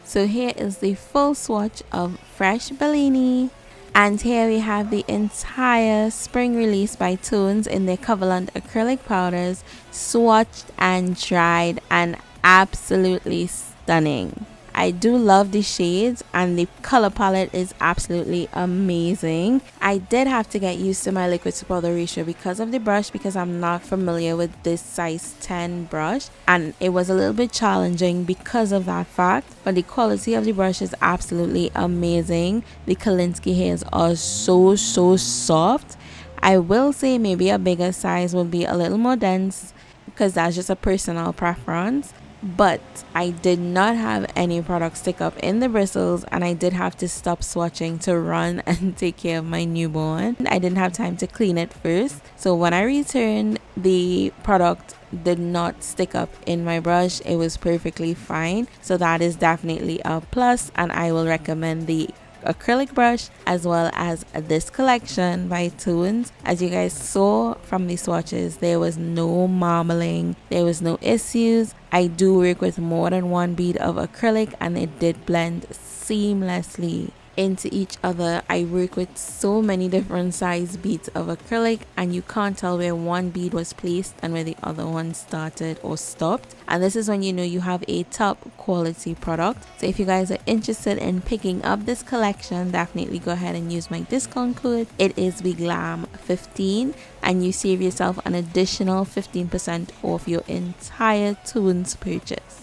So here is the full swatch of Fresh Bellini. And here we have the entire spring release by Tones in their Coverland acrylic powders, swatched and dried, and absolutely stunning. I do love the shades, and the color palette is absolutely amazing. I did have to get used to my liquid to powder ratio because of the brush, because I'm not familiar with this size 10 brush, and it was a little bit challenging because of that fact. But the quality of the brush is absolutely amazing. The Kolinsky hairs are so soft. I will say maybe a bigger size will be a little more dense, because that's just a personal preference. But I did not have any product stick up in the bristles, and I did have to stop swatching to run and take care of my newborn. I didn't have time to clean it first, so when I returned, the product did not stick up in my brush. It was perfectly fine, so that is definitely a plus, and I will recommend the acrylic brush as well as this collection by Tones. As you guys saw from the swatches, there was no marbling, there was no issues. I do work with more than one bead of acrylic, and it did blend seamlessly into each other. I work with so many different size beads of acrylic, and you can't tell where one bead was placed and where the other one started or stopped. And this is when you know you have a top quality product. So if you guys are interested in picking up this collection, definitely go ahead and use my discount code. It is BGLAM15, and you save yourself an additional 15% off your entire Tones purchase.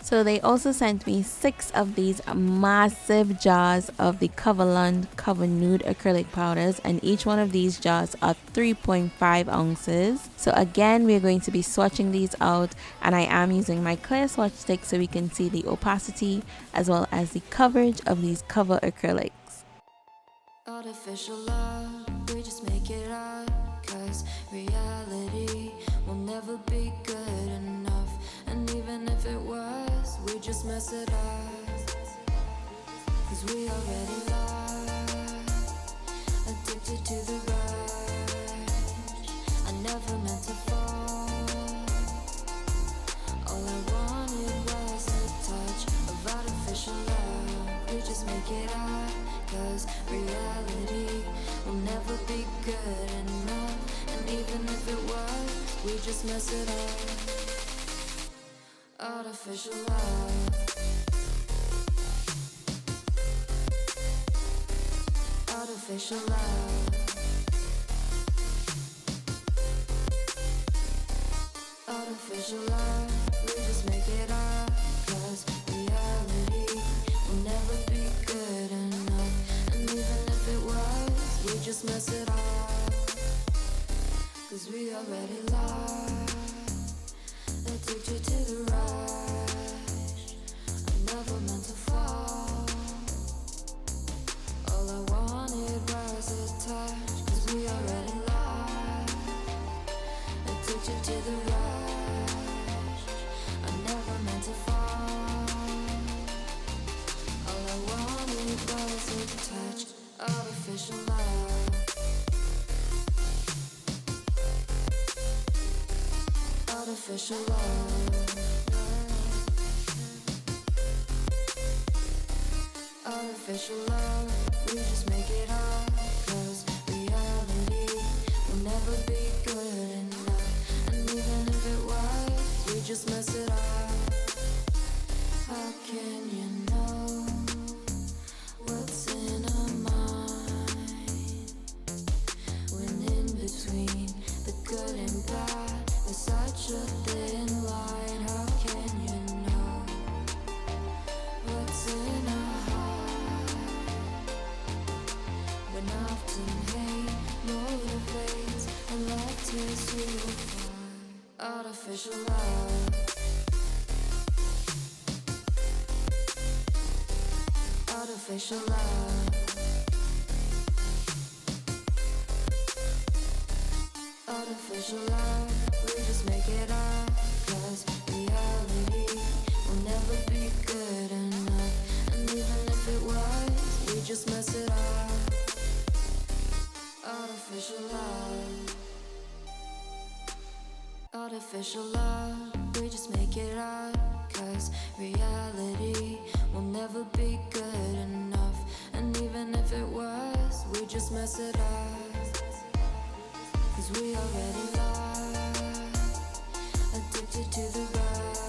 So they also sent me 6 of these massive jars of the Coverland Cover Nude acrylic powders, and each one of these jars are 3.5 ounces. So again, we're going to be swatching these out, and I am using my clear swatch stick so we can see the opacity as well as the coverage of these cover acrylics. Artificial love, we just make it up, 'cause reality will never be good enough. And even if it was, we just mess it up, 'cause we already lost, addicted to the rush. I never meant to fall, all I wanted was a touch of artificial love. We just make it up, 'cause reality will never be good enough. And even if it was, we just mess it up. Artificial love, artificial love, artificial love. We just make it up, 'cause reality will never be good enough. And even if it was, we just mess it up, 'cause we already lost, addicted to the rush. I never meant to fall, artificial love. Artificial love, we just make it up. Cause reality will never be good enough. And even if it was, we just mess it up. How can you know what's in our mind? When in between the good and bad, there's such a thin line. How can you know what's in our heart? When often hate motivates and love tears you apart. Artificial love. Artificial love. Artificial love, we just make it up. Cause reality will never be good enough. And even if it was, we just mess it up. Artificial love. Artificial love, we just make it up. Cause reality will never be good enough. And even if it was, we just mess it up. Cause we already lost, addicted to the rush.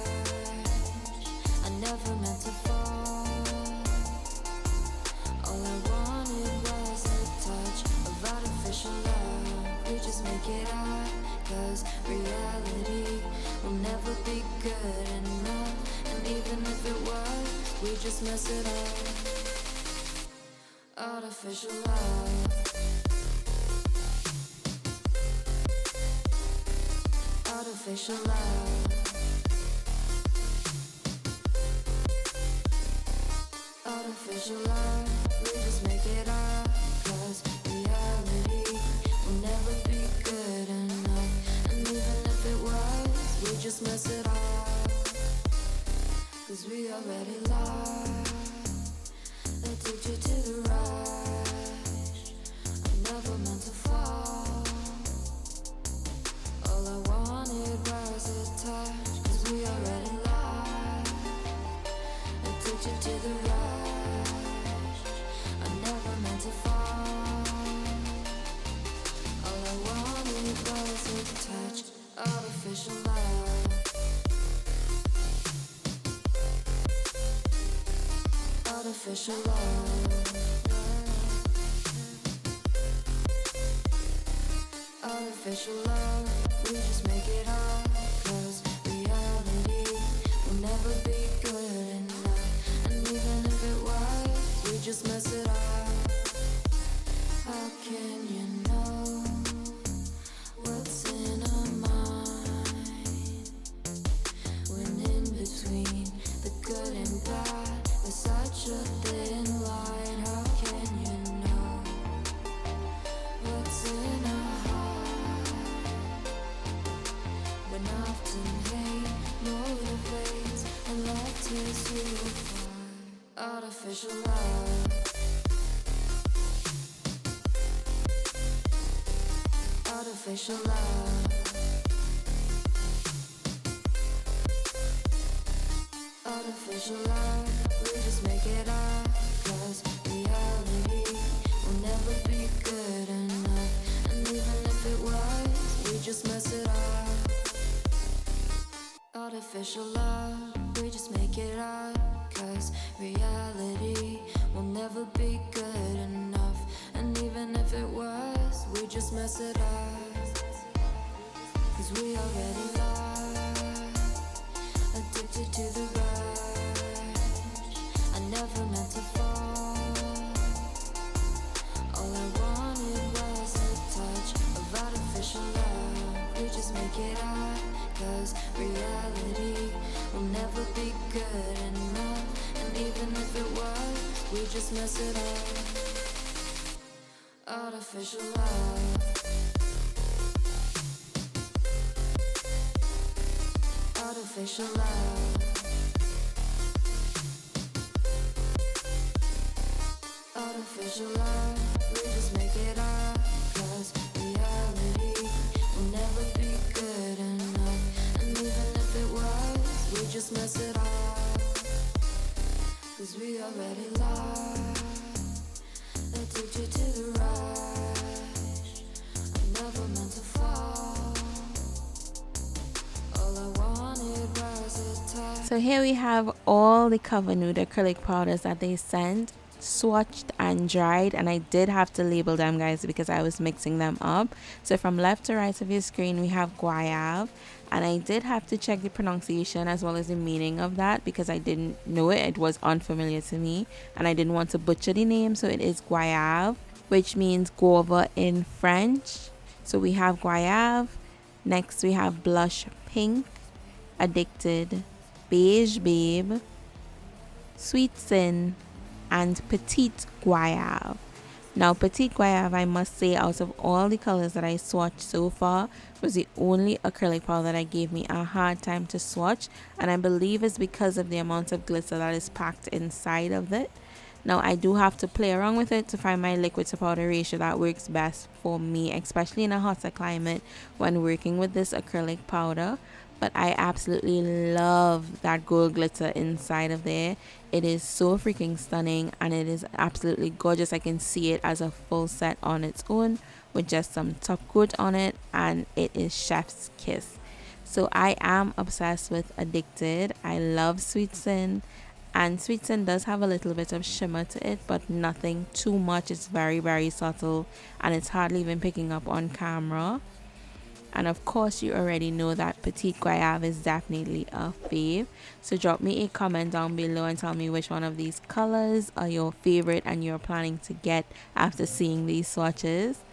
I never meant to fall. All I wanted was a touch of artificial love. We just make it up. Cause reality will never be good enough. And even if it was, we just mess it up. Artificial love. Artificial love. Artificial love, we just make it up. Cause reality will never be good enough. And even if it was, we just mess it up. Cause we already lost, addicted to the rush. I never meant to fall. All I wanted was a touch. Cause we already lost, addicted to the rush. I never meant to fall. All I wanted was a touch. Artificial love. Artificial love. Artificial love, we just make it up. Cause reality will never be good enough. And even if it was, we just mess it up. How can you know what's in our mind? When in between the good and bad, there's such a thin line. How can you know what's in our heart? When often hate motivates and love tears you apart. Artificial love. Artificial love. Artificial love, we just make it up. Cause reality will never be good enough. And even if it was, we just mess it up. Artificial love, we just make it up. Cause reality will never be good enough. And even if it was, we just mess it up. Cause we already lost, addicted to the rush. I never meant to fall. All I wanted was a touch of artificial love. We just make it up. Cause reality will never be good enough. And even if it was, we just mess it up. Artificial love. Artificial love. Artificial love, we just make it up. Cause reality will never be good enough. And even let's mess it up. Cause we already lost. I took you to the rush. I never meant to fall. All I wanted was a touch. So here we have all the Cover Nude acrylic powders that they sent, swatched and dried, and I did have to label them, guys, because I was mixing them up. So from left to right of your screen we have Goyave, and I did have to check the pronunciation as well as the meaning of that because I didn't know it. It was unfamiliar to me and I didn't want to butcher the name. So it is Goyave, which means guava in French. So we have Goyave. Next we have Blush Pink, Addicted, Beige Babe, Sweet Sin, and Petite Goyave. Now Petite Goyave, I must say, out of all the colors that I swatched so far, was the only acrylic powder that I gave me a hard time to swatch, and I believe it's because of the amount of glitter that is packed inside of it. Now I do have to play around with it to find my liquid to powder ratio that works best for me, especially in a hotter climate when working with this acrylic powder. But I absolutely love that gold glitter inside of there. It is so freaking stunning and it is absolutely gorgeous. I can see it as a full set on its own with just some top coat on it, and it is chef's kiss. So I am obsessed with Addicted. I love Sweet Sin, and Sweet Sin does have a little bit of shimmer to it, but nothing too much. It's very, very subtle and it's hardly even picking up on camera. And of course you already know that Petite Goyave is definitely a fave. So drop me a comment down below and tell me which one of these colors are your favorite and you're planning to get after seeing these swatches.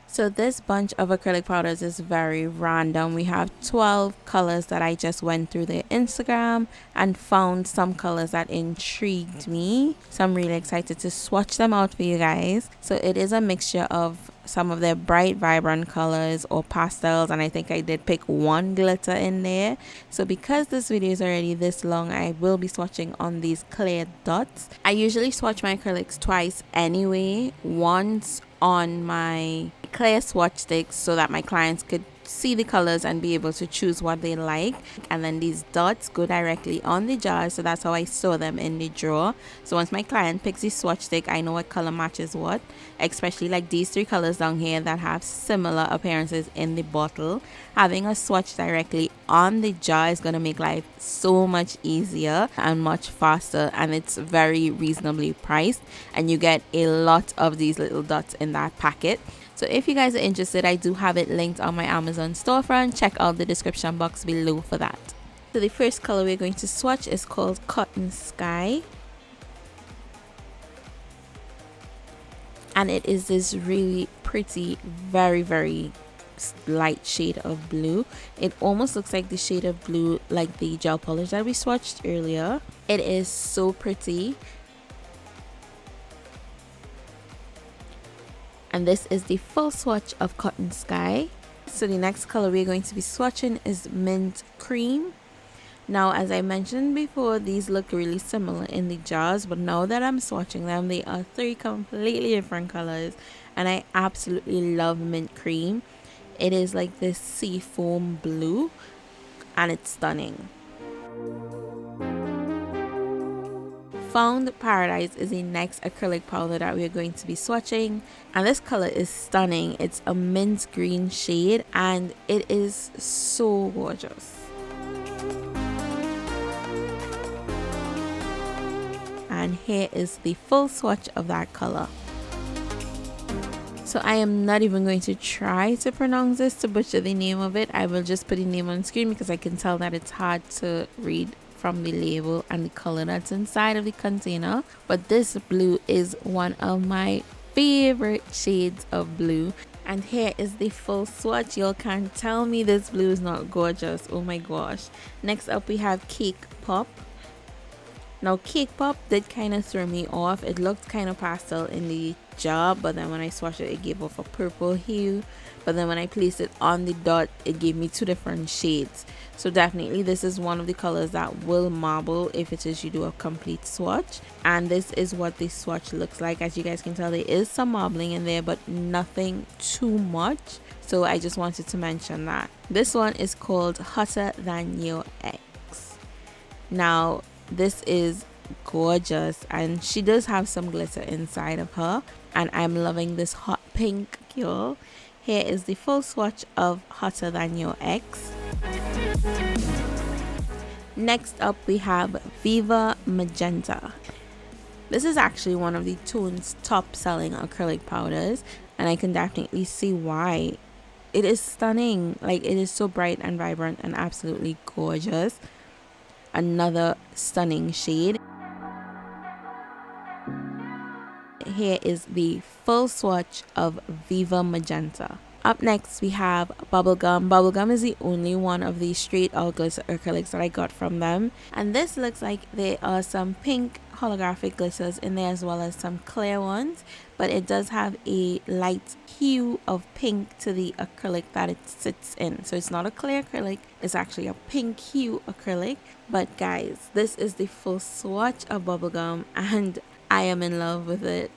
So this bunch of acrylic powders is very random. We have 12 colors that I just went through their Instagram and found some colors that intrigued me. So I'm really excited to swatch them out for you guys. So it is a mixture of some of their bright vibrant colors or pastels, and I think I did pick one glitter in there. So because this video is already this long, I will be swatching on these clear dots. I usually swatch my acrylics twice anyway, once on my clear swatch sticks so that my clients could see the colors and be able to choose what they like, and then these dots go directly on the jar, so that's how I store them in the drawer. So once my client picks the swatch stick, I know what color matches what, especially like these three colors down here that have similar appearances in the bottle. Having a swatch directly on the jar is going to make life so much easier and much faster, and it's very reasonably priced, and you get a lot of these little dots in that packet. So if you guys are interested, I do have it linked on my Amazon storefront. Check out the description box below for that. So the first color we're going to swatch is called Cotton Sky. And it is this really pretty, very, very light shade of blue. It almost looks like the shade of blue like the gel polish that we swatched earlier. It is so pretty. And this is the full swatch of Cotton Sky. So the next color we're going to be swatching is Mint Cream. Now, as I mentioned before, these look really similar in the jars, but now that I'm swatching them, they are three completely different colors, and I absolutely love Mint Cream. It is like this sea foam blue and it's stunning. Found Paradise is the next acrylic powder that we're going to be swatching, and this color is stunning. It's a mint green shade and it is so gorgeous. And here is the full swatch of that color. So I am not even going to try to pronounce this to butcher the name of it. I will just put the name on screen because I can tell that it's hard to read from the label and the color that's inside of the container. But this blue is one of my favorite shades of blue, and here is the full swatch. Y'all can't tell me this blue is not gorgeous. Oh my gosh. Next up we have Cake Pop. Now Cake Pop did kind of throw me off. It looked kind of pastel in the jar, but then when I swatched it, it gave off a purple hue. But then when I placed it on the dot, it gave me 2 different shades. So definitely this is one of the colors that will marble if it is you do a complete swatch. And this is what the swatch looks like. As you guys can tell, there is some marbling in there, but nothing too much. So I just wanted to mention that. This one is called Hotter Than Your Ex. Now this is gorgeous, and she does have some glitter inside of her, and I'm loving this hot pink, girl. Here is the full swatch of Hotter Than Your Ex. Next up we have Viva Magenta. This is actually one of the Tune's top selling acrylic powders, and I can definitely see why. It is stunning. Like, it is so bright and vibrant and absolutely gorgeous. Another stunning shade. Here is the full swatch of Viva Magenta. Up next we have Bubblegum. Bubblegum is the only one of the straight out glitter acrylics that I got from them, and this looks like there are some pink holographic glitters in there as well as some clear ones, but it does have a light hue of pink to the acrylic that it sits in. So it's not a clear acrylic, it's actually a pink hue acrylic. But guys, this is the full swatch of Bubblegum and I am in love with it.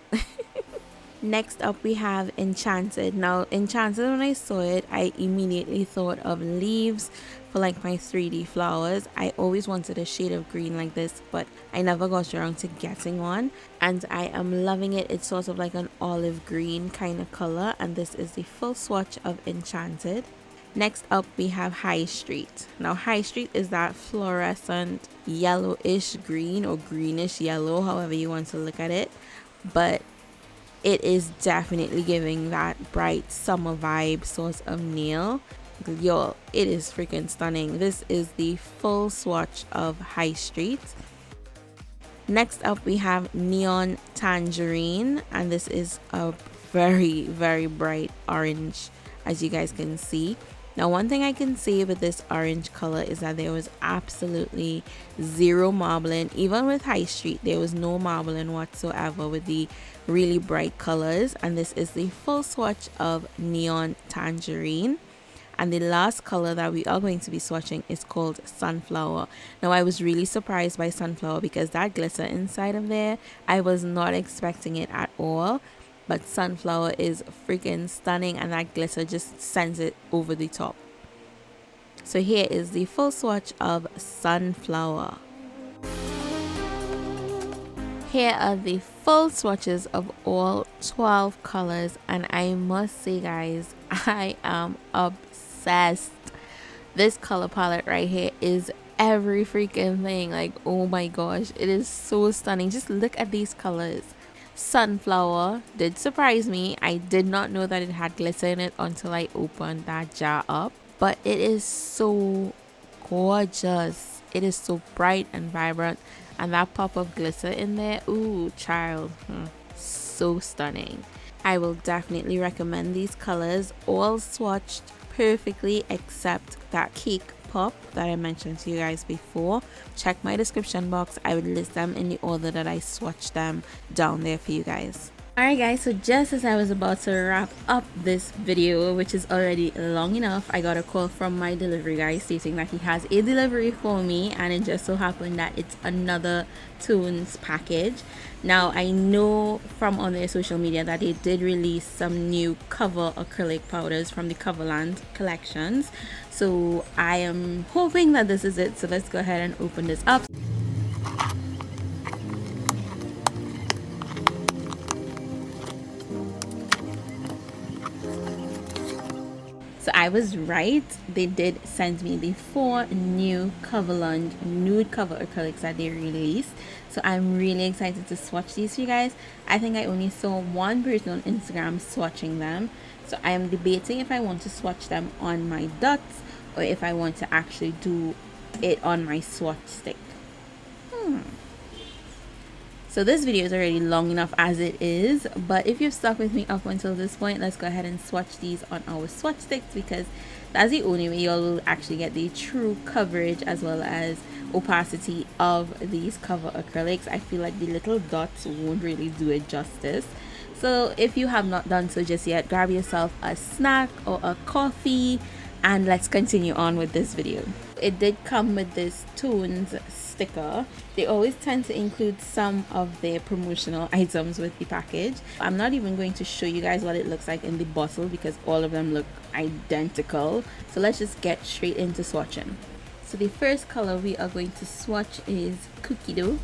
Next up we have Enchanted. Now Enchanted, when I saw it, I immediately thought of leaves for like my 3D flowers. I always wanted a shade of green like this, but I never got around to getting one, and I am loving it. It's sort of like an olive green kind of color, and this is the full swatch of Enchanted. Next up we have High Street. Now High Street is that fluorescent yellowish green or greenish yellow, however you want to look at it, but it is definitely giving that bright summer vibe sort of nail. Yo, it is freaking stunning. This is the full swatch of High Street. Next up we have Neon Tangerine, and this is a very, very bright orange, as you guys can see. Now one thing I can say with this orange color is that there was absolutely zero marbling. Even with High Street, there was no marbling whatsoever with the really bright colors. And this is the full swatch of Neon Tangerine. And the last color that we are going to be swatching is called Sunflower. Now I was really surprised by Sunflower because that glitter inside of there, I was not expecting it at all. But Sunflower is freaking stunning, and that glitter just sends it over the top. So here is the full swatch of Sunflower. Here are the full swatches of all 12 colors, and I must say guys, I am obsessed. This color palette right here is every freaking thing. Like, oh my gosh, it is so stunning. Just look at these colors. Sunflower did surprise me. I did not know that it had glitter in it until I opened that jar up, but it is so gorgeous. It is so bright and vibrant, and that pop of glitter in there, ooh child, so stunning. I will definitely recommend these colors, all swatched perfectly except that cake pop that I mentioned to you guys before. Check my description box, I would list them in the order that I swatched them down there for you guys. Alright guys, so just as I was about to wrap up this video, which is already long enough, I got a call from my delivery guy stating that he has a delivery for me, and it just so happened that it's another Tunes package. Now I know from on their social media that they did release some new cover acrylic powders from the Coverland collections, so I am hoping that this is it. So let's go ahead and open this up. So I was right, they did send me the 4 new Coverland nude cover acrylics that they released. So I'm really excited to swatch these for you guys. I think I only saw one person on Instagram swatching them. So I am debating if I want to swatch them on my dots or if I want to actually do it on my swatch stick. So this video is already long enough as it is, but if you've stuck with me up until this point, let's go ahead and swatch these on our swatch sticks, because that's the only way y'all will actually get the true coverage as well as opacity of these cover acrylics. I feel like the little dots won't really do it justice. So if you have not done so just yet, grab yourself a snack or a coffee and let's continue on with this video. It did come with this Tunes sticker. They always tend to include some of their promotional items with the package. I'm not even going to show you guys what it looks like in the bottle because all of them look identical. So let's just get straight into swatching. So the first color we are going to swatch is Cookie Dough.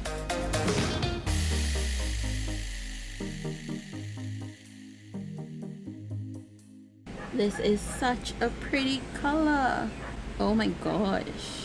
This is such a pretty color. Oh my gosh.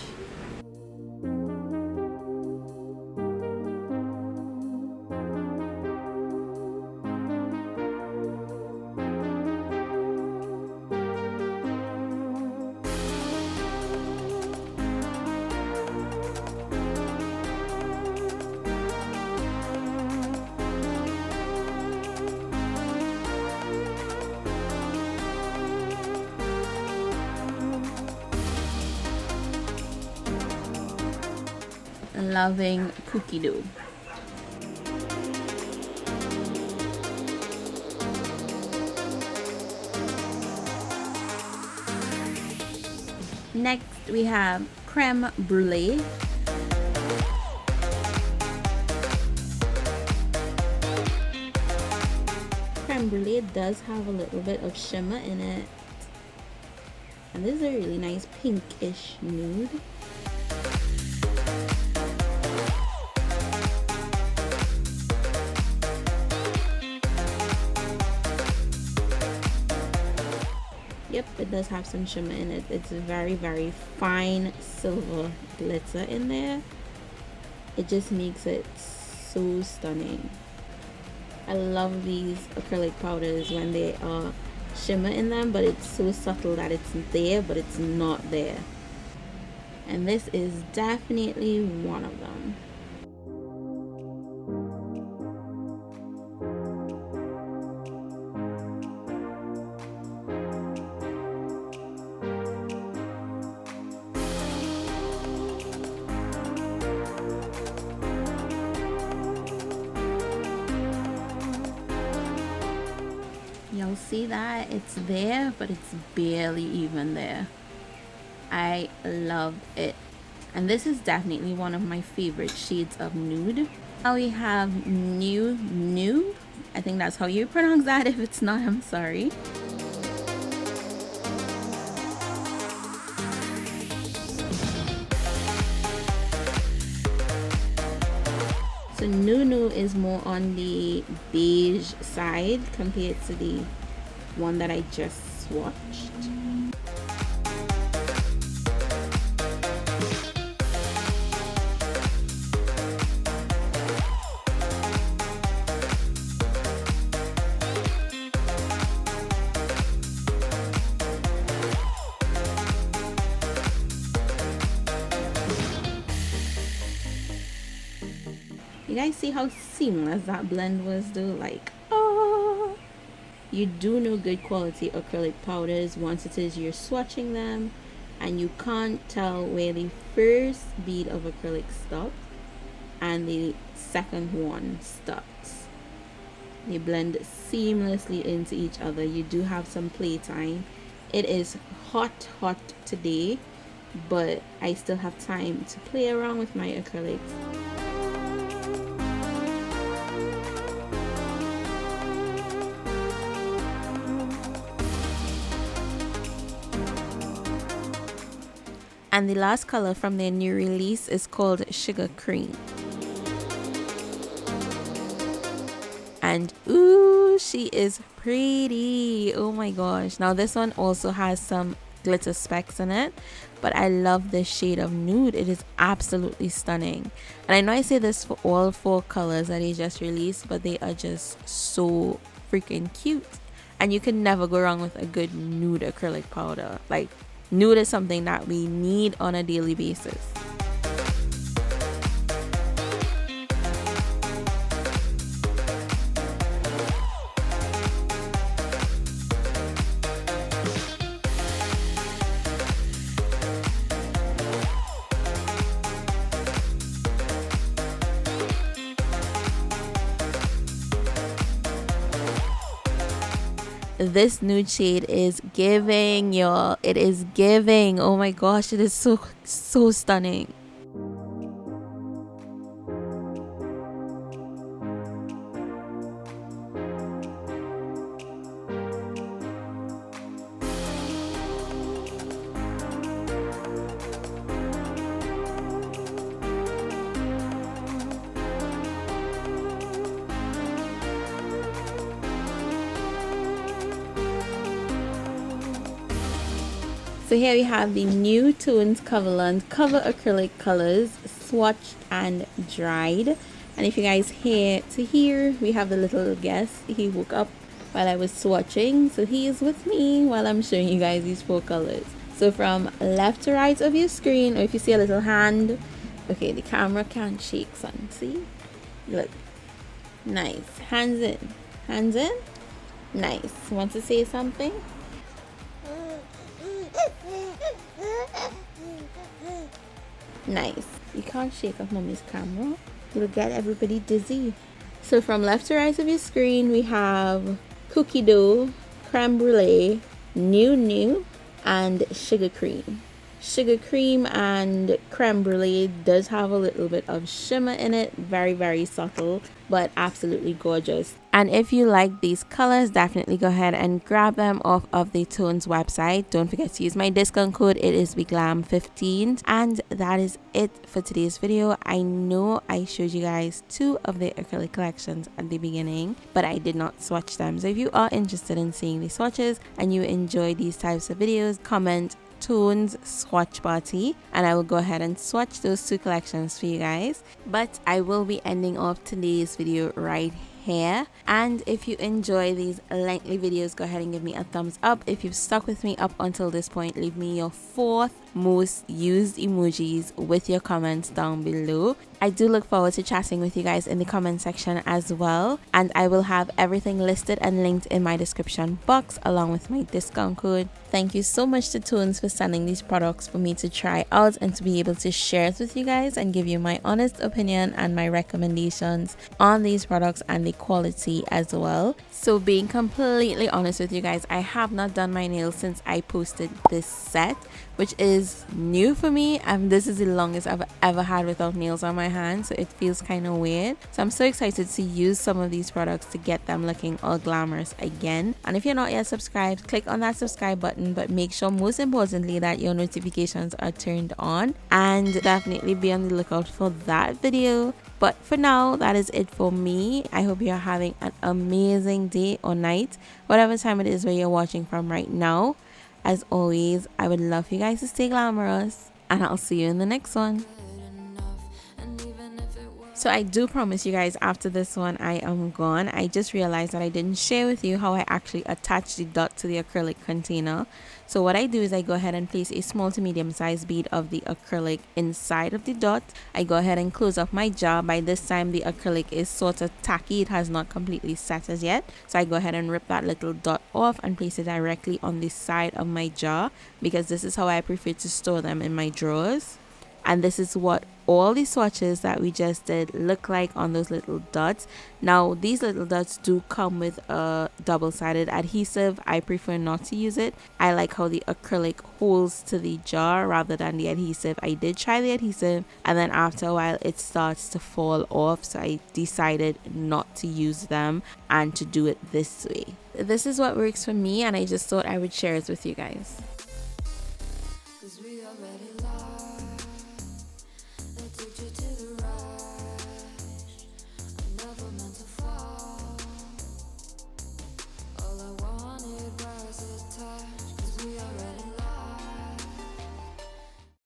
Loving Cookie Dough. Next we have Creme Brulee. Creme Brulee does have a little bit of shimmer in it. And this is a really nice pinkish nude. Yep, it does have some shimmer in it. It's very, very fine silver glitter in there. It just makes it so stunning. I love these acrylic powders when they are shimmer in them, but it's so subtle that it's there, but it's not there. And this is definitely one of them. You'll see that it's there, but it's barely even there. I love it. And this is definitely one of my favorite shades of nude. Now we have Nude. I think that's how you pronounce that. If it's not, I'm sorry. So Nude is more on the beige side compared to the one that I just swatched. You guys see how seamless that blend was though? Like, oh, you do know good quality acrylic powders once it is you're swatching them and you can't tell where the first bead of acrylic stopped and the second one starts. They blend seamlessly into each other. You do have some playtime. It is hot today, but I still have time to play around with my acrylics. And the last color from their new release is called Sugar Cream. And ooh, she is pretty. Oh my gosh. Now this one also has some glitter specks in it, but I love this shade of nude. It is absolutely stunning. And I know I say this for all 4 colors that they just released, but they are just so freaking cute. And you can never go wrong with a good nude acrylic powder. Like, nude is something that we need on a daily basis. this nude shade is giving, y'all. It is giving. Oh my gosh, it is so stunning. So here we have the new Tones Coverland Cover Acrylic colors, swatched and dried. And if you guys hear we have the little guest. He woke up while I was swatching, so he is with me while I'm showing you guys these 4 colors. So from left to right of your screen, or if you see a little hand, okay, the camera can't shake, son. See, look, nice. Hands in, nice. Want to say something? Nice. You can't shake off mommy's camera. You'll get everybody dizzy. So from left to right of your screen, we have cookie dough, creme brulee, new, and sugar cream. Sugar cream and creme brulee does have a little bit of shimmer in it, very subtle, but absolutely gorgeous. And if you like these colors, definitely go ahead and grab them off of the Tones website. Don't forget to use my discount code. It is BeGlam15. And that is it for today's video. I know I showed you guys 2 of the acrylic collections at the beginning, but I did not swatch them. So if you are interested in seeing the swatches and you enjoy these types of videos, comment Tones swatch party and I will go ahead and swatch those 2 collections for you guys. But I will be ending off today's video right here, and if you enjoy these lengthy videos, go ahead and give me a thumbs up. If you've stuck with me up until this point, leave me your 4th most used emojis with your comments down below. I do look forward to chatting with you guys in the comment section as well, and I will have everything listed and linked in my description box along with my discount code. Thank you so much to Tones for sending these products for me to try out and to be able to share it with you guys and give you my honest opinion and my recommendations on these products and the quality as well. So being completely honest with you guys, I have not done my nails since I posted this set, which is new for me, and this is the longest I've ever had without nails on my hand, so it feels kind of weird. So I'm so excited to use some of these products to get them looking all glamorous again. And if you're not yet subscribed, click on that subscribe button, but make sure most importantly that your notifications are turned on, and definitely be on the lookout for that video. But for now, that is it for me. I hope you're having an amazing day or night, whatever time it is where you're watching from right now. As always, I would love for you guys to stay glamorous, and I'll see you in the next one. So I do promise you guys, after this one I am gone. I just realized that I didn't share with you how I actually attach the dot to the acrylic container. So what I do is I go ahead and place a small to medium size bead of the acrylic inside of the dot. I go ahead and close up my jar. By this time the acrylic is sort of tacky, it has not completely set as yet. So I go ahead and rip that little dot off and place it directly on the side of my jar, because this is how I prefer to store them in my drawers. And this is what all the swatches that we just did look like on those little dots. Now these little dots do come with a double-sided adhesive. I prefer not to use it. I like how the acrylic holds to the jar rather than the adhesive. I did try the adhesive, and then after a while it starts to fall off, so I decided not to use them and to do it this way. This is what works for me, and I just thought I would share it with you guys.